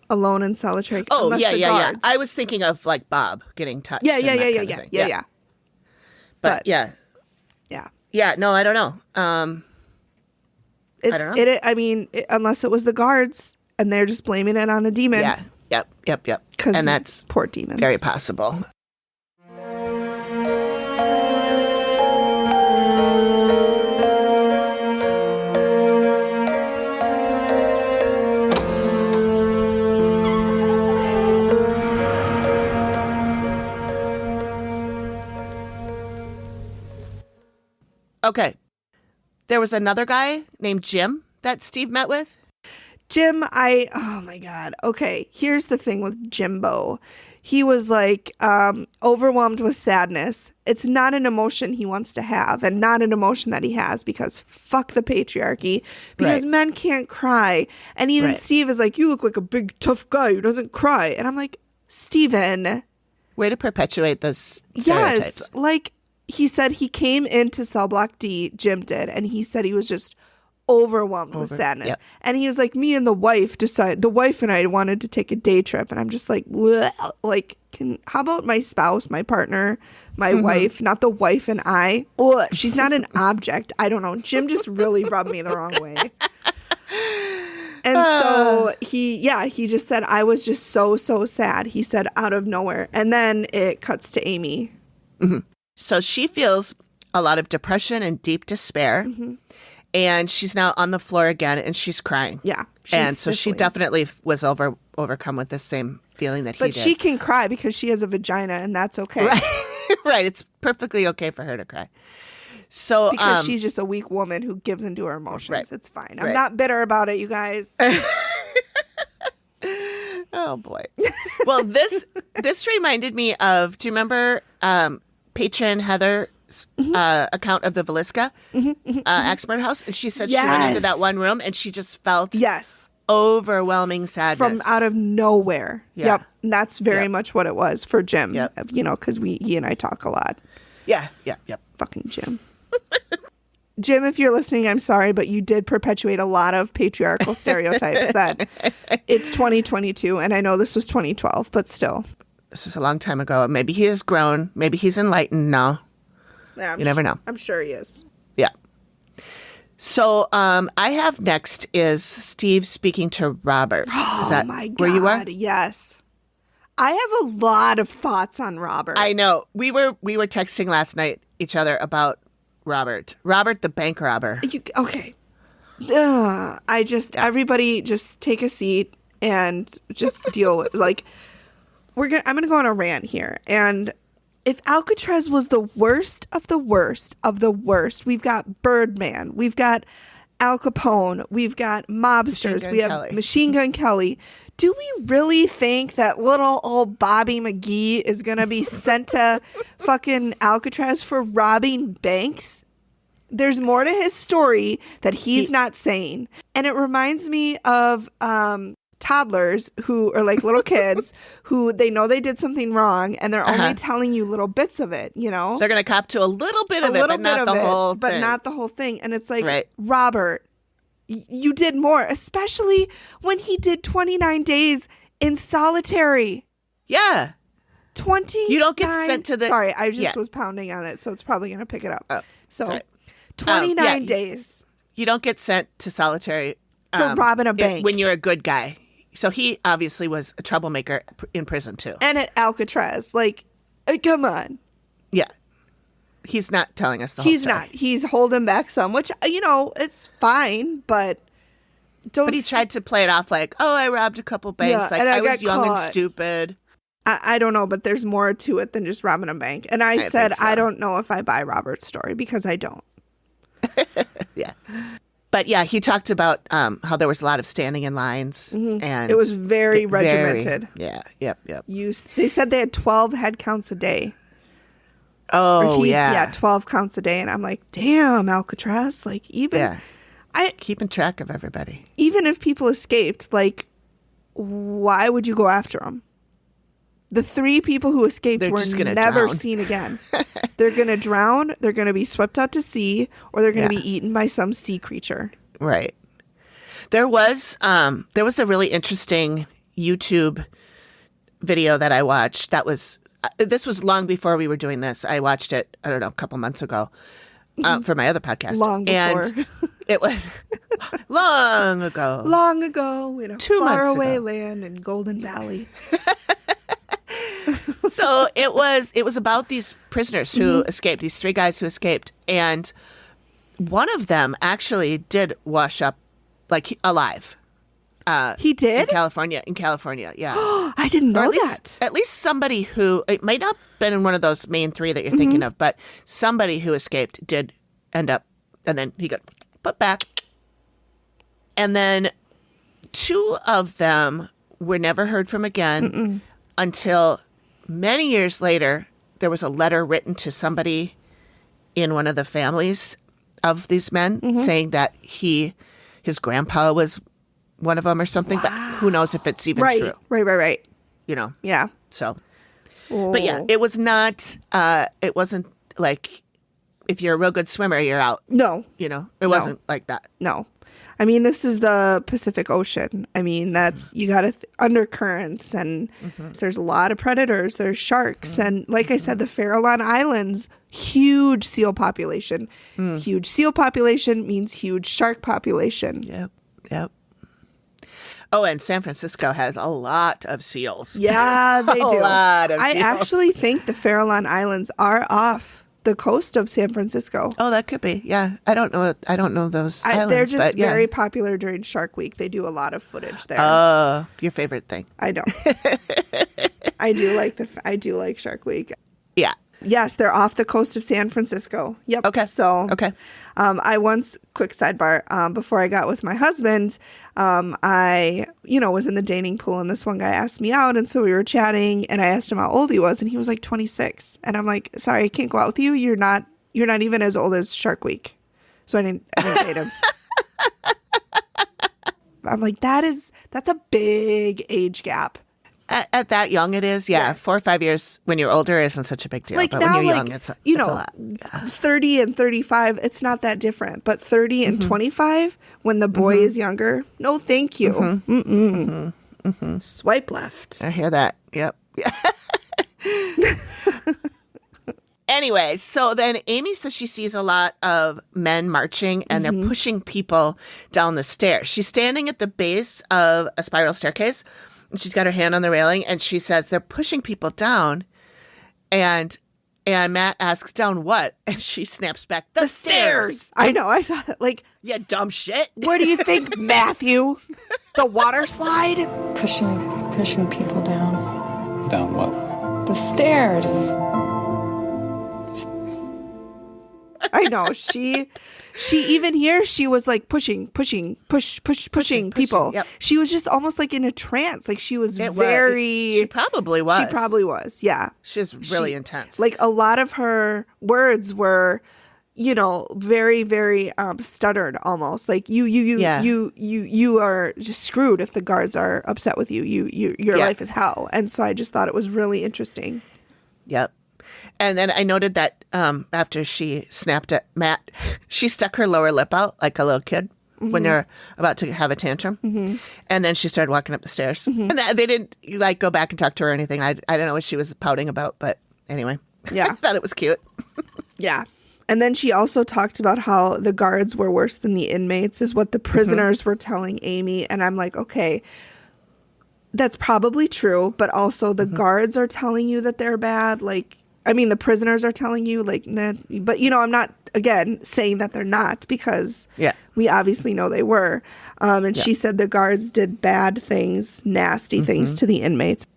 alone in solitary? Oh, unless the yeah. guards- I was thinking of like Bob getting touched. Yeah. and that kind of thing. Yeah. But yeah. Yeah. Yeah. No, I don't know. It's, I don't know. Unless it was the guards and they're just blaming it on a demon. Yeah. Yep. And that's poor demons. very possible. Okay. There was another guy named Jim that Steve met with. Jim, oh my God. Okay, here's the thing with Jimbo. He was like overwhelmed with sadness. It's not an emotion he wants to have and not an emotion that he has because fuck the patriarchy. Because men can't cry. And even Steve is like, you look like a big tough guy who doesn't cry. And I'm like, Steven. Way to perpetuate those stereotypes. Yes, like he said he came into Cell Block D, Jim did, and he said he was just overwhelmed with sadness. Yep. And he was like, me and the wife and I wanted to take a day trip. And I'm just like, bleh. Like, how about my spouse, my partner, my wife, not the wife and I? Ugh, she's not an object. I don't know. Jim just really rubbed me the wrong way. And so he just said, I was just so sad. He said out of nowhere. And then it cuts to Amy. Mm-hmm. So she feels a lot of depression and deep despair. Mm-hmm. And she's now on the floor again and she's crying. Yeah. And so she definitely was overcome with the same feeling that he did. But she can cry because she has a vagina and that's okay. Right. It's perfectly okay for her to cry. So because she's just a weak woman who gives into her emotions. Right. It's fine. I'm not bitter about it, you guys. Oh boy. Well, this reminded me of, do you remember patron Heather's account of the Velisca axe murder house? And she said she went into that one room and she just felt overwhelming sadness from out of nowhere. Yeah. Yep. And that's very much what it was for Jim. Yep. You know, because he and I talk a lot. Yeah. Fucking Jim. Jim, if you're listening, I'm sorry, but you did perpetuate a lot of patriarchal stereotypes that it's 2022, and I know this was 2012, but still. This was a long time ago. Maybe he has grown. Maybe he's enlightened now. Yeah, you never know. I'm sure he is. Yeah. So I have next is Steve speaking to Robert. Oh, is that my God. Where you are? Yes. I have a lot of thoughts on Robert. I know. We were texting last night each other about Robert the bank robber. Okay. Everybody just take a seat and just deal with, like, I'm going to go on a rant here. And if Alcatraz was the worst of the worst of the worst, we've got Birdman, we've got Al Capone, we've got mobsters, we have Kelly. Machine Gun Kelly. Do we really think that little old Bobby McGee is going to be sent to fucking Alcatraz for robbing banks? There's more to his story that he's not saying. And it reminds me of toddlers who are like little kids who they know they did something wrong and they're only telling you little bits of it, you know? They're going to cop to a little bit of it, but not the whole thing. But not the whole thing. And it's like, Robert, you did more, especially when he did 29 days in solitary. Yeah. 20. You don't get sent to the... Sorry, I just was pounding on it, so it's probably going to pick it up. Oh, so 29 days. You don't get sent to solitary for robbing a bank. When you're a good guy. So he obviously was a troublemaker in prison too. And at Alcatraz. Like, come on. Yeah. He's not telling us the whole story. He's not. He's holding back some, which, you know, it's fine, but don't. But he tried to play it off like, oh, I robbed a couple banks. Like, I was young and stupid. I don't know, but there's more to it than just robbing a bank. And I said, so. I don't know if I buy Robert's story because I don't. Yeah. But yeah, he talked about how there was a lot of standing in lines. Mm-hmm. And it was very regimented. Yep. They said they had 12 head counts a day. Oh, yeah. Yeah, 12 counts a day. And I'm like, damn, Alcatraz. Like, even keeping track of everybody. Even if people escaped, like, why would you go after them? The 3 people who escaped They're were just gonna never drown. seen again. They're going to drown, they're going to be swept out to sea, or they're going to be eaten by some sea creature. Right. There was a really interesting YouTube video that I watched. That was this was long before we were doing this. I watched it, I don't know, a couple months ago for my other podcast. Long before. And it was long ago. Long ago in a 2 months faraway ago. land in Golden Valley. So it was about these prisoners who escaped, these 3 guys who escaped, and one of them actually did wash up like alive. He did? In California, yeah. I didn't Or know at least, that. At least somebody who, it might not have been in one of those main 3 that you're thinking of, but somebody who escaped did end up, and then he got put back. And then 2 of them were never heard from again until many years later. There was a letter written to somebody in one of the families of these men saying that his grandpa was one of them or something, but who knows if it's even true, Right. you know? Yeah. So, but yeah, it was not, it wasn't like if you're a real good swimmer, you're out, No. you know, it wasn't like that. No. I mean, this is the Pacific Ocean. I mean, that's, you got undercurrents, and so there's a lot of predators. There's sharks. And like I said, the Farallon Islands, huge seal population. Huge seal population means huge shark population. Yep. Oh, and San Francisco has a lot of seals. Yeah, they do. A lot of I seals. actually think the Farallon Islands are off the coast of San Francisco. Oh, that could be. Yeah. I don't know those islands. They're just but yeah. very popular during Shark Week. They do a lot of footage there. Oh, your favorite thing. I know. I do like Shark Week. Yeah. Yes, they're off the coast of San Francisco. Yep. Okay. So, Okay. I once, quick sidebar, before I got with my husband, I, was in the dating pool, and this one guy asked me out. And so we were chatting, and I asked him how old he was, and he was like 26. And I'm like, sorry, I can't go out with you. You're not even as old as Shark Week. So I didn't date him. I'm like, that's a big age gap. At that young, it is. Yeah. Yes. 4 or 5 years when you're older isn't such a big deal. Like but now, when you're like, young, it's a lot. 30 and 35, it's not that different. But 30 and 25, when the boy is younger, no, thank you. Swipe left. I hear that. Yep. Anyway, so then Amy says she sees a lot of men marching, and they're pushing people down the stairs. She's standing at the base of a spiral staircase, and she's got her hand on the railing, and she says they're pushing people down. And Matt asks, down what? And she snaps back, the stairs. I know. I saw that. Like, Yeah, dumb shit. what do you think, Matthew? The water slide? Pushing people down. Down what? The stairs. I know. She even here, she was like pushing people. Yep. She was just almost like in a trance. Like she was She probably was. She probably was. Yeah. She's really intense. Like a lot of her words were, very, very stuttered almost. Like you are just screwed if the guards are upset with you. Your life is hell. And so I just thought it was really interesting. Yep. And then I noted that after she snapped at Matt, she stuck her lower lip out like a little kid when they're about to have a tantrum. And then she started walking up the stairs. And they didn't go back and talk to her or anything. I don't know what she was pouting about, but anyway. Yeah. I thought it was cute. Yeah. And then she also talked about how the guards were worse than the inmates, is what the prisoners were telling Amy. And I'm like, okay, that's probably true. But also the guards are telling you that they're bad. Like, I mean, the prisoners are telling you, like, nah. But, I'm not, again, saying that they're not, because we obviously know they were. And she said the guards did bad things, nasty things to the inmates.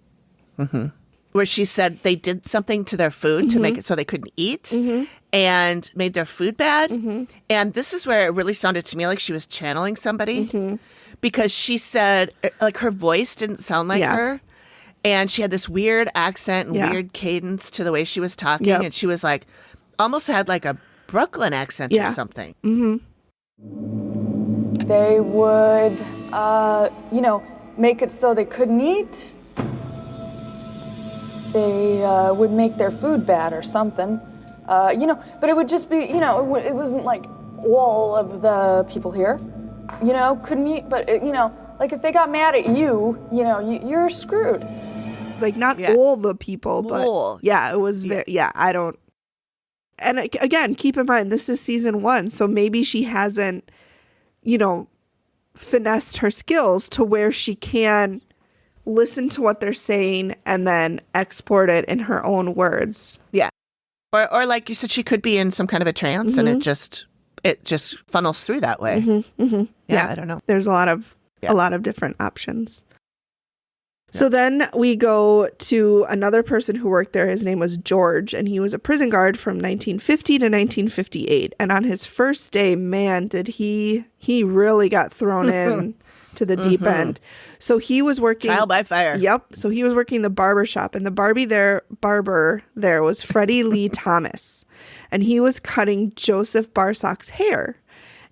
Where she said they did something to their food to make it so they couldn't eat and made their food bad. And this is where it really sounded to me like she was channeling somebody because she said, like, her voice didn't sound like her. And she had this weird accent and weird cadence to the way she was talking. And she was like, almost had like a Brooklyn accent or something. They would, make it so they couldn't eat. They would make their food bad or something. But it would just be, it wasn't like all of the people here, couldn't eat. But, like if they got mad at you, you're screwed. Like not all the people, but it was very, I don't. And again, keep in mind, this is season 1. So maybe she hasn't, finessed her skills to where she can listen to what they're saying and then export it in her own words. Yeah. Or like you said, she could be in some kind of a trance and it just funnels through that way. Yeah, I don't know. There's a lot of different options. So then we go to another person who worked there. His name was George, and he was a prison guard from 1950 to 1958. And on his first day, man, did he really got thrown in to the deep end. So he was working trial by fire. Yep. So he was working the barber shop, and the barber there was Freddie Lee Thomas, and he was cutting Joseph Barsock's hair.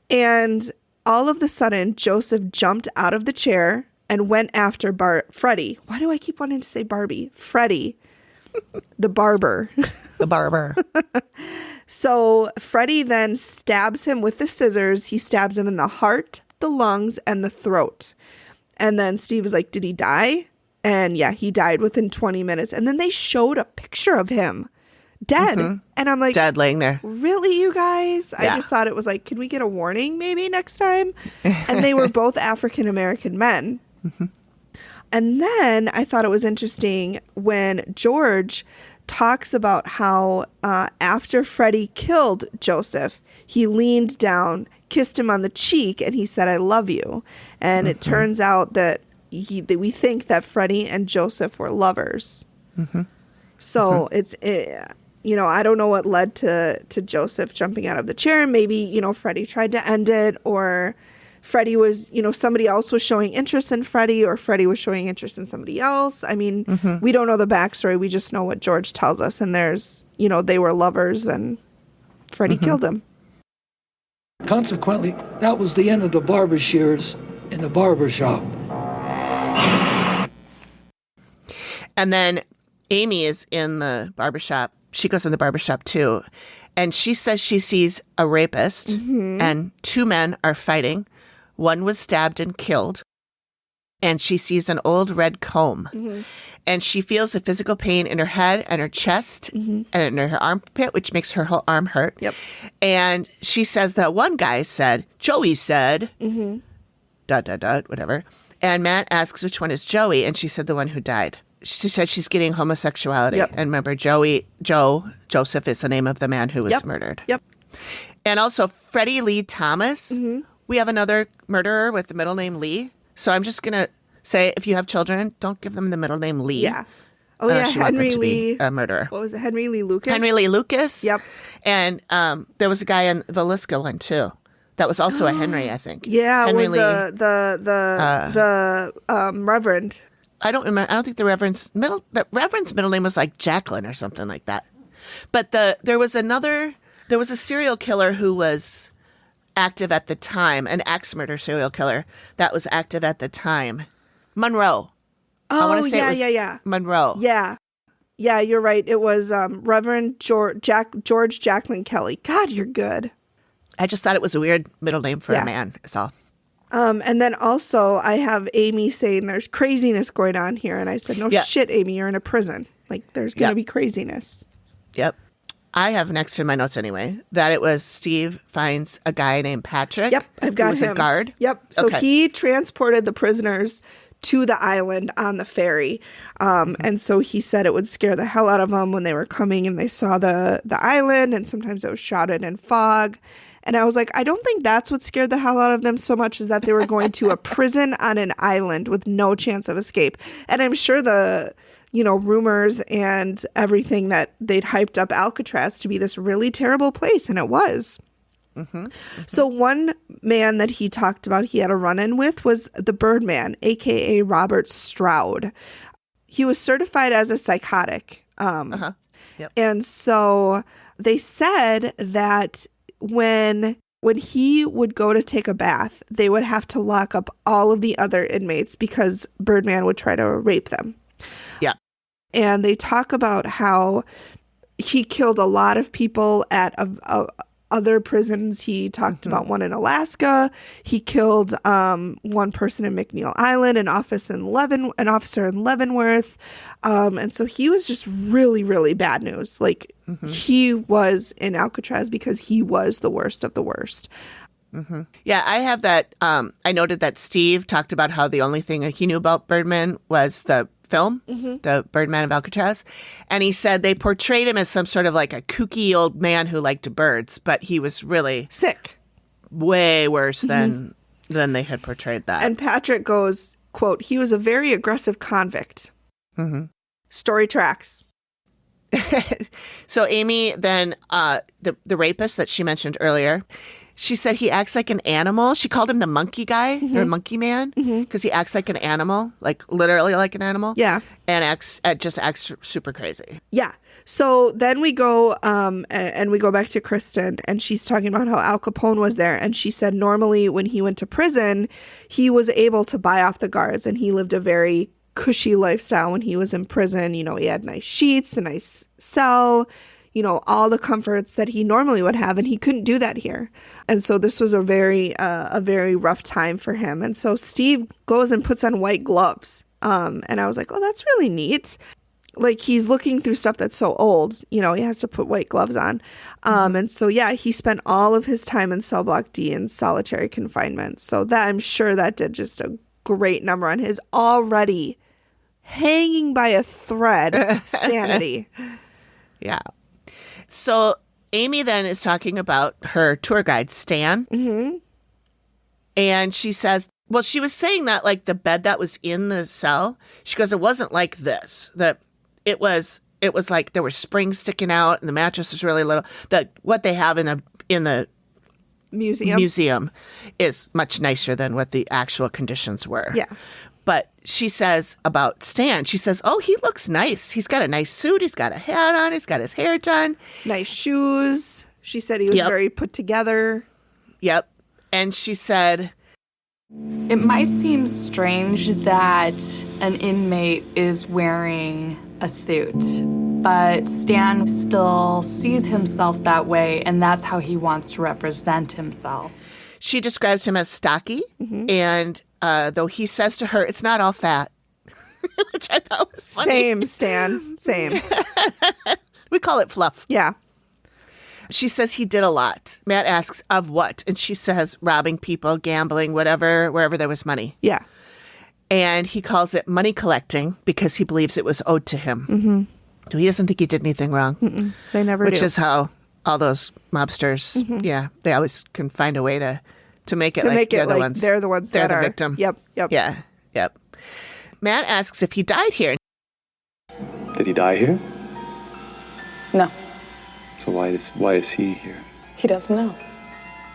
And all of a sudden, Joseph jumped out of the chair and went after Freddie. Why do I keep wanting to say Barbie? Freddie, the barber. The barber. So Freddie then stabs him with the scissors. He stabs him in the heart, the lungs, and the throat. And then Steve was like, did he die? And yeah, he died within 20 minutes. And then they showed a picture of him dead. And I'm like, dead laying there. Really, you guys? Yeah. I just thought it was like, can we get a warning maybe next time? And they were both African-American men. And then I thought it was interesting when George talks about how after Freddie killed Joseph, he leaned down, kissed him on the cheek, and he said, I love you. And it turns out that we think that Freddie and Joseph were lovers. So it's, I don't know what led to Joseph jumping out of the chair. Maybe, Freddie tried to end it, or Freddie was, somebody else was showing interest in Freddie, or Freddie was showing interest in somebody else. I mean, we don't know the backstory. We just know what George tells us. And there's, they were lovers and Freddie killed him. Consequently, that was the end of the barber shears in the barber shop. And then Amy is in the barbershop. She goes in the barbershop too. And she says she sees a rapist and 2 men are fighting. One was stabbed and killed. And she sees an old red comb. And she feels a physical pain in her head and her chest and in her armpit, which makes her whole arm hurt. Yep. And she says that one guy said, Joey said, ... whatever. And Matt asks which one is Joey. And she said the one who died. She said she's getting homosexuality. Yep. And remember, Joseph is the name of the man who was murdered. Yep. And also Freddie Lee Thomas. We have another murderer with the middle name Lee. So I'm just going to say, if you have children, don't give them the middle name Lee. Yeah. Oh, yeah. You want them Henry to Lee. be a murderer. What was it? Henry Lee Lucas? Henry Lee Lucas. Yep. And there was a guy in the Liska one, too. That was also a Henry, I think. Yeah, Henry it was the Reverend. I don't remember. I don't think the Reverend's middle name was like Jacqueline or something like that. But there was a serial killer who was active at the time, an axe murder serial killer that was active at the time. Monroe. Oh, yeah. Monroe. Yeah. Yeah, you're right. It was Reverend George Jacqueline Kelly. God, you're good. I just thought it was a weird middle name for a man. That's all. And then also I have Amy saying there's craziness going on here. And I said, no shit, Amy, you're in a prison. Like, there's going to be craziness. Yep. I have next to my notes anyway that it was Steve finds a guy named Patrick. Yep, I've got who was him. a guard. Yep. So he transported the prisoners to the island on the ferry. And so he said it would scare the hell out of them when they were coming and they saw the island, and sometimes it was shrouded in fog. And I was like, I don't think that's what scared the hell out of them so much, as that they were going to a prison on an island with no chance of escape. And I'm sure the, rumors and everything that they'd hyped up Alcatraz to be this really terrible place. And it was. So one man that he talked about he had a run-in with was the Birdman, a.k.a. Robert Stroud. He was certified as a psychotic. Yep. And so they said that when When he would go to take a bath, they would have to lock up all of the other inmates because Birdman would try to rape them. Yeah. And they talk about how he killed a lot of people at other prisons. He talked about one in Alaska. He killed one person in McNeil Island, an officer in Leavenworth. And so he was just really, really bad news. Like, he was in Alcatraz because he was the worst of the worst. Yeah, I have that. I noted that Steve talked about how the only thing he knew about Birdman was the film, The Birdman of Alcatraz. And he said they portrayed him as some sort of like a kooky old man who liked birds, but he was really Sick. way worse than they had portrayed that. And Patrick goes, quote, he was a very aggressive convict. Story tracks. So Amy then, the rapist that she mentioned earlier, she said he acts like an animal. She called him the monkey guy or monkey man because he acts like an animal, like literally like an animal. Yeah. And just acts super crazy. Yeah. So then we go and we go back to Kristen, and she's talking about how Al Capone was there. And she said normally when he went to prison, he was able to buy off the guards, and he lived a very cushy lifestyle when he was in prison. You know, he had nice sheets, a nice cell, you know, all the comforts that he normally would have, and he couldn't do that here. And so this was a very rough time for him. And so Steve goes and puts on white gloves. And I was like, oh, that's really neat. Like, he's looking through stuff that's so old, you know, he has to put white gloves on. And so, yeah, he spent all of his time in cell block D in solitary confinement. So that, I'm sure that did just a great number on his already hanging by a thread sanity. Yeah. So Amy then is talking about her tour guide, Stan. And she says, well, she was saying that like the bed that was in the cell, she goes, it wasn't like this. That it was like there were springs sticking out and the mattress was really little. That what they have in the museum is much nicer than what the actual conditions were. Yeah. But she says about Stan, she says, oh, he looks nice. He's got a nice suit. He's got a hat on. He's got his hair done. Nice shoes. She said he was very put together. Yep. And she said, It might seem strange that an inmate is wearing a suit, but Stan still sees himself that way, and that's how he wants to represent himself. she describes him as stocky, and though he says to her, it's not all fat, which I thought was funny. Same, Stan. Same. We call it fluff. Yeah. She says he did a lot. Matt asks, of what? And she says, robbing people, gambling, whatever, wherever there was money. Yeah. And he calls it money collecting because he believes it was owed to him. So he doesn't think he did anything wrong. They never do. Which is how all those mobsters, they always can find a way to make it like they're the ones. They're the ones they're that the are. victim. Yep. Yeah. Yep. Matt asks if he died here. Did he die here? No, So why is he here? he doesn't know.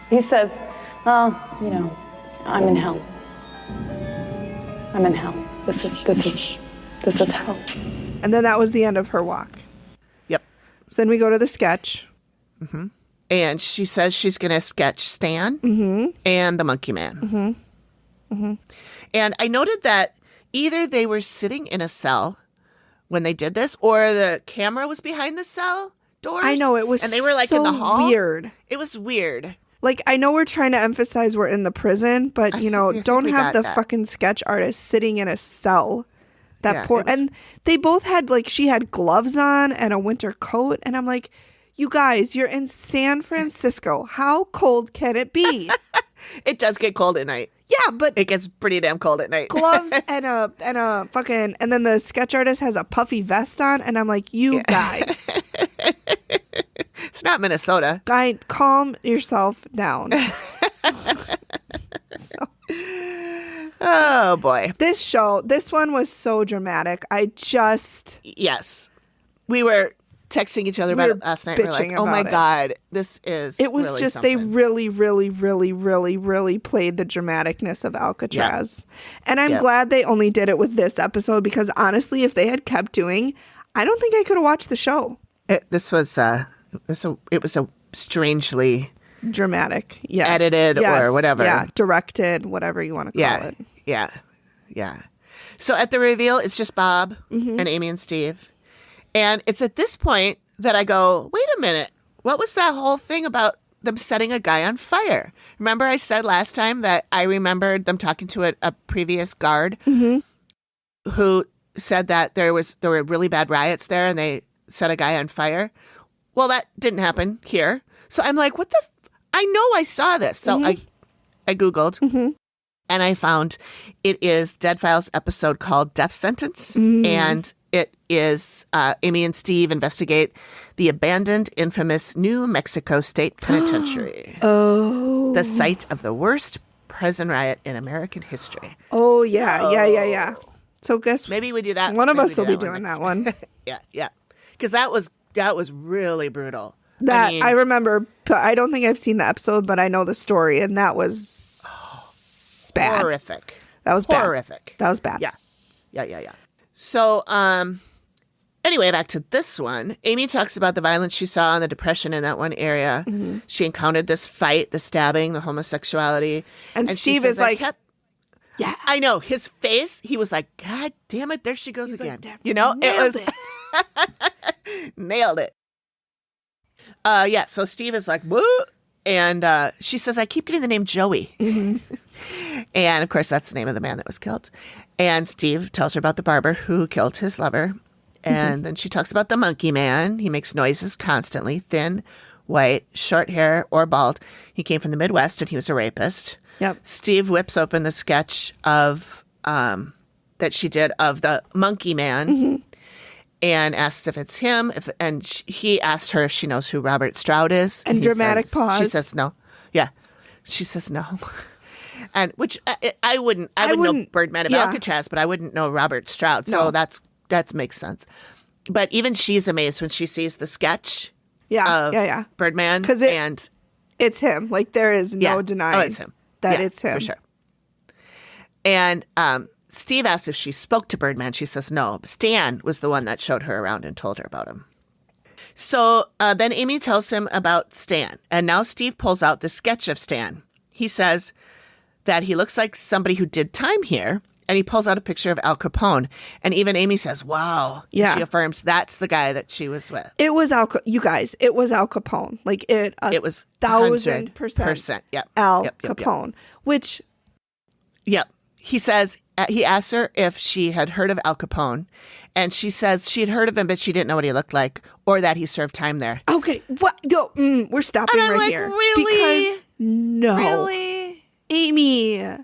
He says, well, you know, I'm in hell. I'm in hell. This is hell. And then that was the end of her walk. Yep. So then we go to the sketch. And she says she's going to sketch Stan and the Monkey Man. And I noted that either they were sitting in a cell when they did this, or the camera was behind the cell doors. I know, it was and they were like so in the hall. weird. It was weird. Like, I know we're trying to emphasize we're in the prison, but, you know, I think don't we have got the that. fucking sketch artist sitting in a cell. That Yeah, poor. it was- And they both had, like, she had gloves on and a winter coat. And I'm like, you guys, you're in San Francisco. How cold can it be? It does get cold at night. Yeah, but It gets pretty damn cold at night. gloves and a fucking, and then the sketch artist has a puffy vest on, and I'm like, you guys, It's not Minnesota. guy, calm yourself down. Oh boy. This one was so dramatic. Yes. We were texting each other about it last night. We were like, bitching oh my about it. God, this is It was really just, something. they really, really, really, really, really played the dramaticness of Alcatraz. And I'm Yep. glad they only did it with this episode, because honestly, if they had kept doing, I don't think I could have watched the show. It was a strangely dramatic. Yes. Edited or whatever. Yeah, directed, whatever you want to call it. Yeah. So at the reveal, it's just Bob and Amy and Steve. And it's at this point that I go, wait a minute. What was that whole thing about them setting a guy on fire? Remember I said last time that I remembered them talking to a previous guard who said that there were really bad riots there and they set a guy on fire? Well, that didn't happen here. So I'm like, what the... I know I saw this. So I Googled and I found it is Dead Files episode called Death Sentence. And it is Amy and Steve investigate the abandoned, infamous New Mexico State Penitentiary. The site of the worst prison riot in American history. Oh, yeah. So guess maybe we do that. One of maybe us will be doing that one. Yeah. Because that was really brutal. That I mean, I remember. I don't think I've seen the episode, but I know the story, and that was bad. Horrific. That was bad. Horrific. That was bad. Yeah. So, anyway, back to this one. Amy talks about the violence she saw and the depression in that one area. She encountered this fight, the stabbing, the homosexuality. And she Steve says, is like, yeah. I know. His face, he was like, God damn it, there she goes again. Like, you know? nailed it. Nailed it. So Steve is like, woo! And she says, I keep getting the name Joey. And, of course, that's the name of the man that was killed. And Steve tells her about the barber who killed his lover. And then she talks about the monkey man. He makes noises constantly, thin, white, short hair, or bald. He came from the Midwest, and he was a rapist. Yep. Steve whips open the sketch of that she did of the monkey man and asks if it's him. He asked her if she knows who Robert Stroud is. And dramatic pause. She says no. Yeah. She says no. And which I wouldn't. I would know Birdman of Alcatraz, but I wouldn't know Robert Stroud. So that makes sense. But even she's amazed when she sees the sketch. Yeah. Birdman. Because it's him. Like there is no denying it's him. That it's him. For sure. And Steve asks if she spoke to Birdman. She says no. Stan was the one that showed her around and told her about him. So then Amy tells him about Stan. And now Steve pulls out the sketch of Stan. He says that he looks like somebody who did time here. And he pulls out a picture of Al Capone. And even Amy says, wow. Yeah. She affirms that's the guy that she was with. It was you guys, it was Al Capone. Like it was 1,000% Al Capone. Which. Yep. He says, he asks her if she had heard of Al Capone. And she says she had heard of him, but she didn't know what he looked like or that he served time there. Okay. What? No, we're stopping right like, here. Really? Because no. Really? Amy.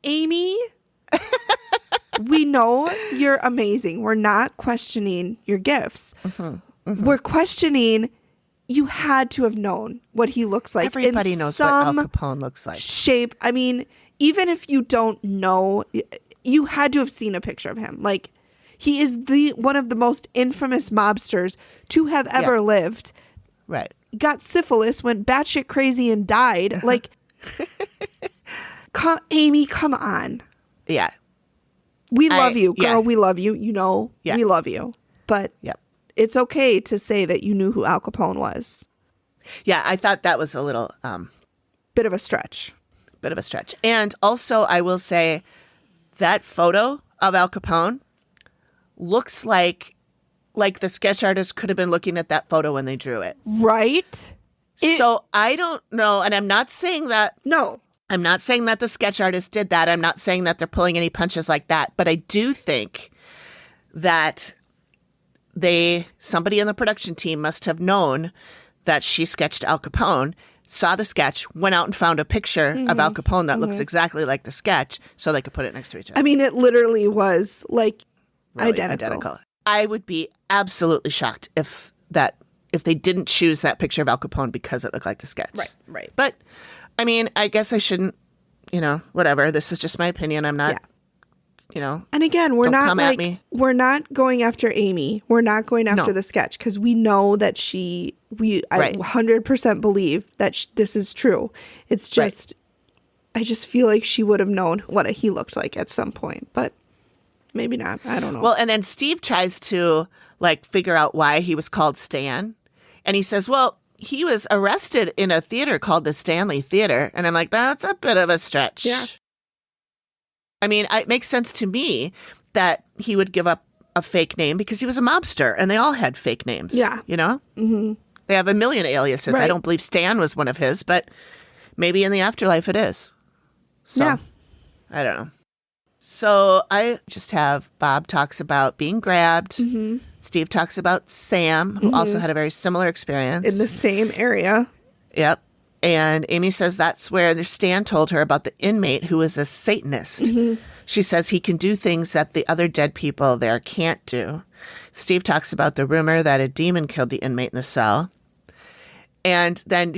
Amy, we know you're amazing. We're not questioning your gifts. We're questioning you had to have known what he looks like. Everybody knows what Al Capone looks like. Shape. I mean, even if you don't know, you had to have seen a picture of him. Like, he is one of the most infamous mobsters to have ever lived. Right. Got syphilis, went batshit crazy and died. Like... Amy, come on. Yeah. We love you, girl. We love you. You know, we love you. But it's okay to say that you knew who Al Capone was. Yeah, I thought that was a little... bit of a stretch. And also, I will say that photo of Al Capone looks like the sketch artist could have been looking at that photo when they drew it. Right? So I don't know. And I'm not saying that... No. I'm not saying that the sketch artist did that. I'm not saying that they're pulling any punches like that. But I do think that somebody in the production team must have known that she sketched Al Capone, saw the sketch, went out and found a picture of Al Capone that looks exactly like the sketch so they could put it next to each other. I mean, it literally was like really identical. I would be absolutely shocked if they didn't choose that picture of Al Capone because it looked like the sketch. Right. But I mean, I guess I shouldn't, whatever. This is just my opinion. I'm not, And again, we're not going after Amy. We're not going after the sketch because we know that I 100% believe that this is true. It's just, I just feel like she would have known what he looked like at some point, but maybe not. I don't know. Well, and then Steve tries to figure out why he was called Stan. And he says, well, he was arrested in a theater called the Stanley Theater. And I'm like, that's a bit of a stretch. Yeah. I mean, it makes sense to me that he would give up a fake name because he was a mobster and they all had fake names. Yeah. You know? Mm-hmm. They have a million aliases. Right. I don't believe Stan was one of his, but maybe in the afterlife it is. So, Yeah. I don't know. So I just have Bob talks about being grabbed. Mm-hmm. Steve talks about Sam, who also had a very similar experience. In the same area. Yep. And Amy says that's where Stan told her about the inmate who was a Satanist. Mm-hmm. She says he can do things that the other dead people there can't do. Steve talks about the rumor that a demon killed the inmate in the cell. And then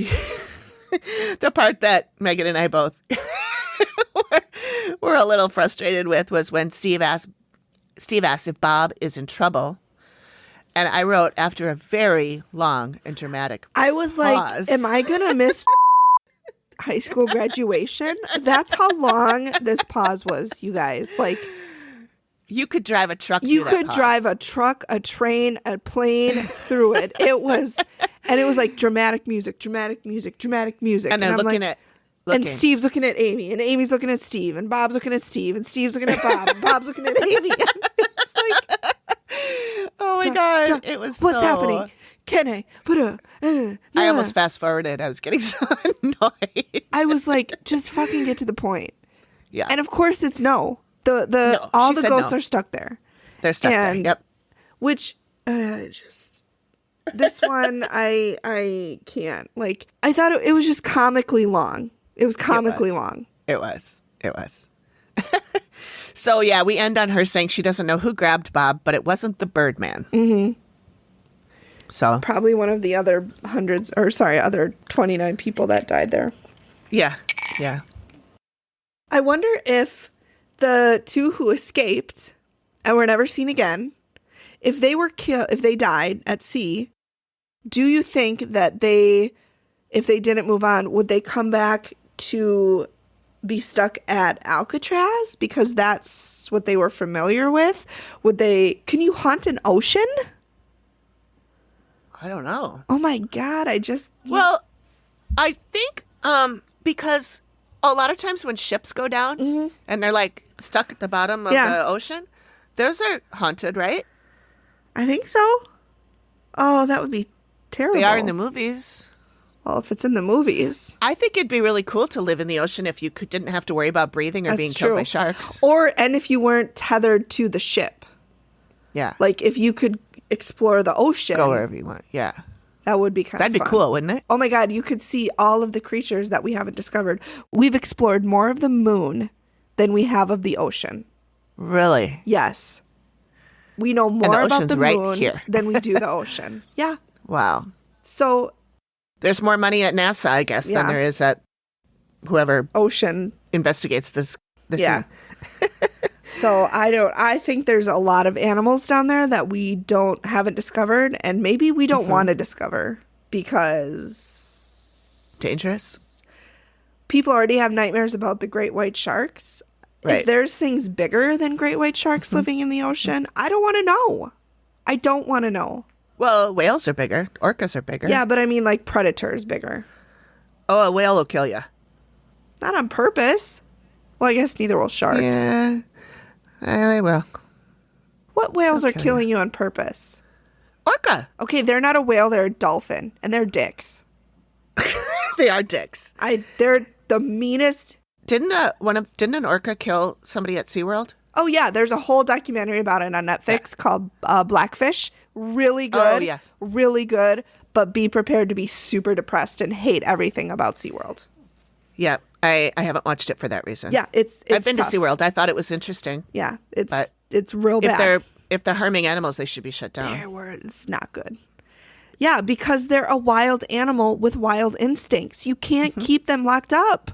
the part that Megan and I both were a little frustrated with was when Steve asked if Bob is in trouble. And I wrote, after a very long and dramatic I was pause. like, am I going to miss high school graduation? That's how long this pause was, you guys. Like, You could drive a truck you through that could pause. drive a truck, a train, a plane through it. It was like dramatic music, dramatic music, dramatic music. And they're I'm looking like, at... and Steve's looking at Amy, and Amy's looking at Steve, and Bob's looking at Steve, and Steve's looking at Bob, and Bob's looking at Amy. It's like, Oh my God. It was what's so... happening? Can I? I almost fast forwarded. I was getting so annoyed. I was like, just fucking get to the point. Yeah. And of course it's no. No, All she the said ghosts no. are stuck there. They're stuck there. And Yep. which this one I can't. Like, I thought it was just comically long. It was comically long. It was. So yeah, we end on her saying she doesn't know who grabbed Bob, but it wasn't the Birdman. Mm-hmm. So Probably one of the other other 29 people that died there. yeah. I wonder if the two who escaped and were never seen again, if they died at sea, do you think that if they didn't move on, would they come back to be stuck at Alcatraz because that's what they were familiar with? Can you haunt an ocean? I don't know. Oh my God, Well, I think because a lot of times when ships go down and they're like stuck at the bottom of the ocean, those are haunted, right? I think so. Oh, that would be terrible. They are in the movies. Well, if it's in the movies. I think it'd be really cool to live in the ocean if you didn't have to worry about breathing or That's being true. killed by sharks. And if you weren't tethered to the ship. Yeah. Like, if you could explore the ocean. Go wherever you want. Yeah. That would be kind That'd of be fun. cool, wouldn't it? Oh my God, you could see all of the creatures that we haven't discovered. We've explored more of the moon than we have of the ocean. Really? Yes. We know the more about ocean's the right moon here. than we do the ocean. Yeah. Wow. So, There's more money at NASA, I guess, Yeah. than there is at whoever ocean. investigates this Yeah. thing. So I think there's a lot of animals down there that we haven't discovered, and maybe we don't want to discover because Dangerous? people already have nightmares about the great white sharks. Right. If there's things bigger than great white sharks living in the ocean, I don't want to know. I don't want to know. Well, whales are bigger. Orcas are bigger. Yeah, but I mean like predators bigger. Oh, a whale will kill you. Not on purpose. Well, I guess neither will sharks. Yeah. I will. What whales are Okay. killing you on purpose? Orca. Okay, they're not a whale, they're a dolphin, and they're dicks. They are dicks. They're the meanest. Didn't an orca kill somebody at SeaWorld? Oh yeah, there's a whole documentary about it on Netflix called Blackfish. Really good. Oh, yeah. Really good, but be prepared to be super depressed and hate everything about SeaWorld. Yeah. I haven't watched it for that reason. Yeah, it's I've been tough. to SeaWorld. I thought it was interesting. Yeah, But it's real bad. If they're harming animals, they should be shut down. It's not good. Yeah, because they're a wild animal with wild instincts. You can't keep them locked up.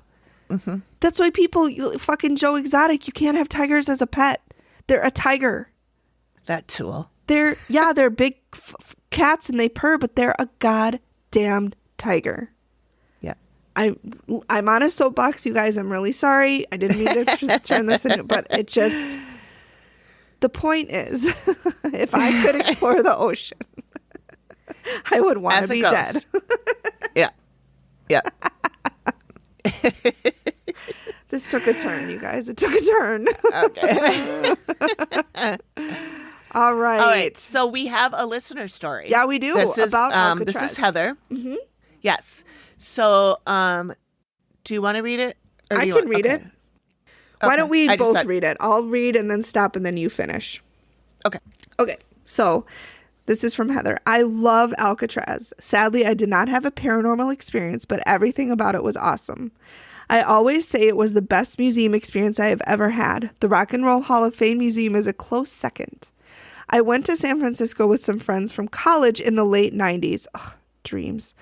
That's why fucking Joe Exotic, you can't have tigers as a pet. They're a tiger. That tool. They're big cats and they purr, but they're a goddamn tiger. Yeah. I'm on a soapbox, you guys. I'm really sorry. I didn't mean to turn this into, but it just, the point is, if I could explore the ocean, I would want As to a be ghost. dead. Yeah. Yeah. This took a turn, you guys. It took a turn. Okay. All right. All right. So we have a listener story. Yeah, we do. This is, about this Alcatraz. is Heather. Mm-hmm. Yes. So do you want to read it? Or do I you can want- read okay. it. Why don't we I just both thought- read it? I'll read and then stop and then you finish. Okay. Okay. So this is from Heather. I love Alcatraz. Sadly, I did not have a paranormal experience, but everything about it was awesome. I always say it was the best museum experience I have ever had. The Rock and Roll Hall of Fame Museum is a close second. I went to San Francisco with some friends from college in the late 90s. Ugh, dreams.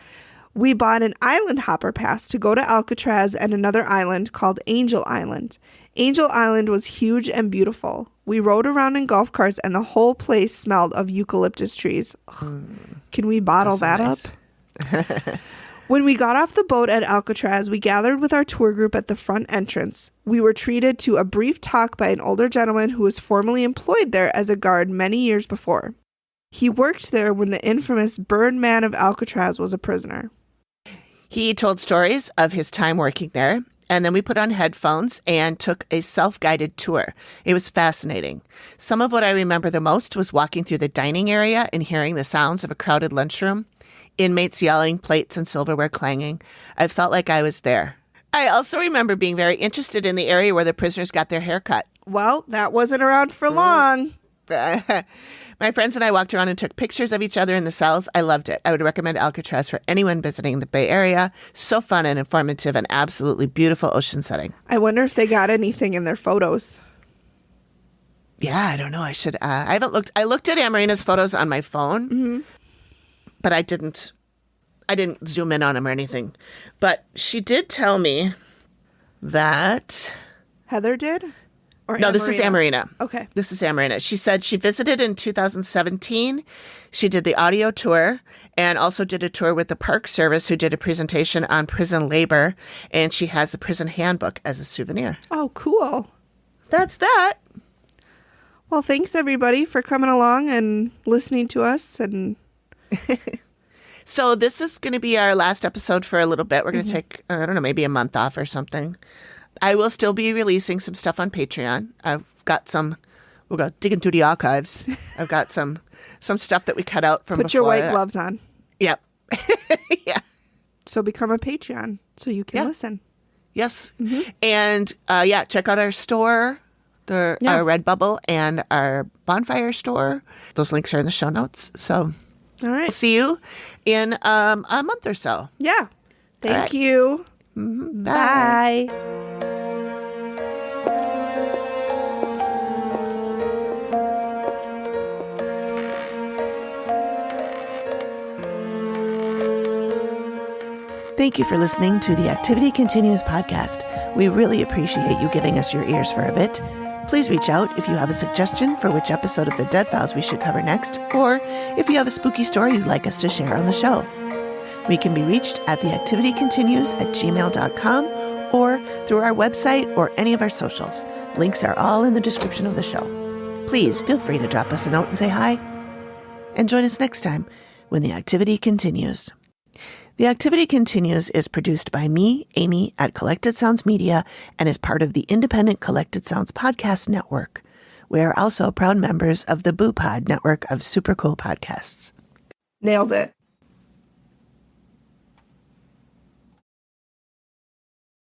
We bought an island hopper pass to go to Alcatraz and another island called Angel Island. Angel Island was huge and beautiful. We rode around in golf carts and the whole place smelled of eucalyptus trees. Ugh, can we bottle that up? When we got off the boat at Alcatraz, we gathered with our tour group at the front entrance. We were treated to a brief talk by an older gentleman who was formerly employed there as a guard many years before. He worked there when the infamous Birdman of Alcatraz was a prisoner. He told stories of his time working there, and then we put on headphones and took a self-guided tour. It was fascinating. Some of what I remember the most was walking through the dining area and hearing the sounds of a crowded lunchroom. Inmates yelling, plates and silverware clanging. I felt like I was there. I also remember being very interested in the area where the prisoners got their hair cut. Well, that wasn't around for long. My friends and I walked around and took pictures of each other in the cells. I loved it. I would recommend Alcatraz for anyone visiting the Bay Area. So fun and informative and absolutely beautiful ocean setting. I wonder if they got anything in their photos. Yeah, I don't know. I should. I haven't looked. I looked at Amarina's photos on my phone, but I didn't zoom in on them or anything. But she did tell me that. Heather did? Or No, this is Amarina. Okay. This is Amarina. She said she visited in 2017. She did the audio tour and also did a tour with the Park Service, who did a presentation on prison labor. And she has the prison handbook as a souvenir. Oh, cool. That's that. Well, thanks everybody for coming along and listening to us. And So this is going to be our last episode for a little bit. We're going to take, I don't know, maybe a month off or something. I will still be releasing some stuff on Patreon. I've got we'll go digging through the archives. I've got some stuff that we cut out from put your before. white gloves on. Yep. Yeah. So become a Patreon so you can listen. Yes. And check out our store, our Redbubble and our Bonfire store. Those links are in the show notes. So All right. we'll see you in a month or so. Yeah. Thank right. you. Bye. Bye. Thank you for listening to the Activity Continues podcast. We really appreciate you giving us your ears for a bit. Please reach out if you have a suggestion for which episode of the Dead Files we should cover next, or if you have a spooky story you'd like us to share on the show. We can be reached at theactivitycontinues@gmail.com or through our website or any of our socials. Links are all in the description of the show. Please feel free to drop us a note and say hi. And join us next time when the activity continues. The Activity Continues is produced by me, Amy, at Collected Sounds Media and is part of the independent Collected Sounds Podcast Network. We are also proud members of the Boo Pod network of super cool podcasts. Nailed it.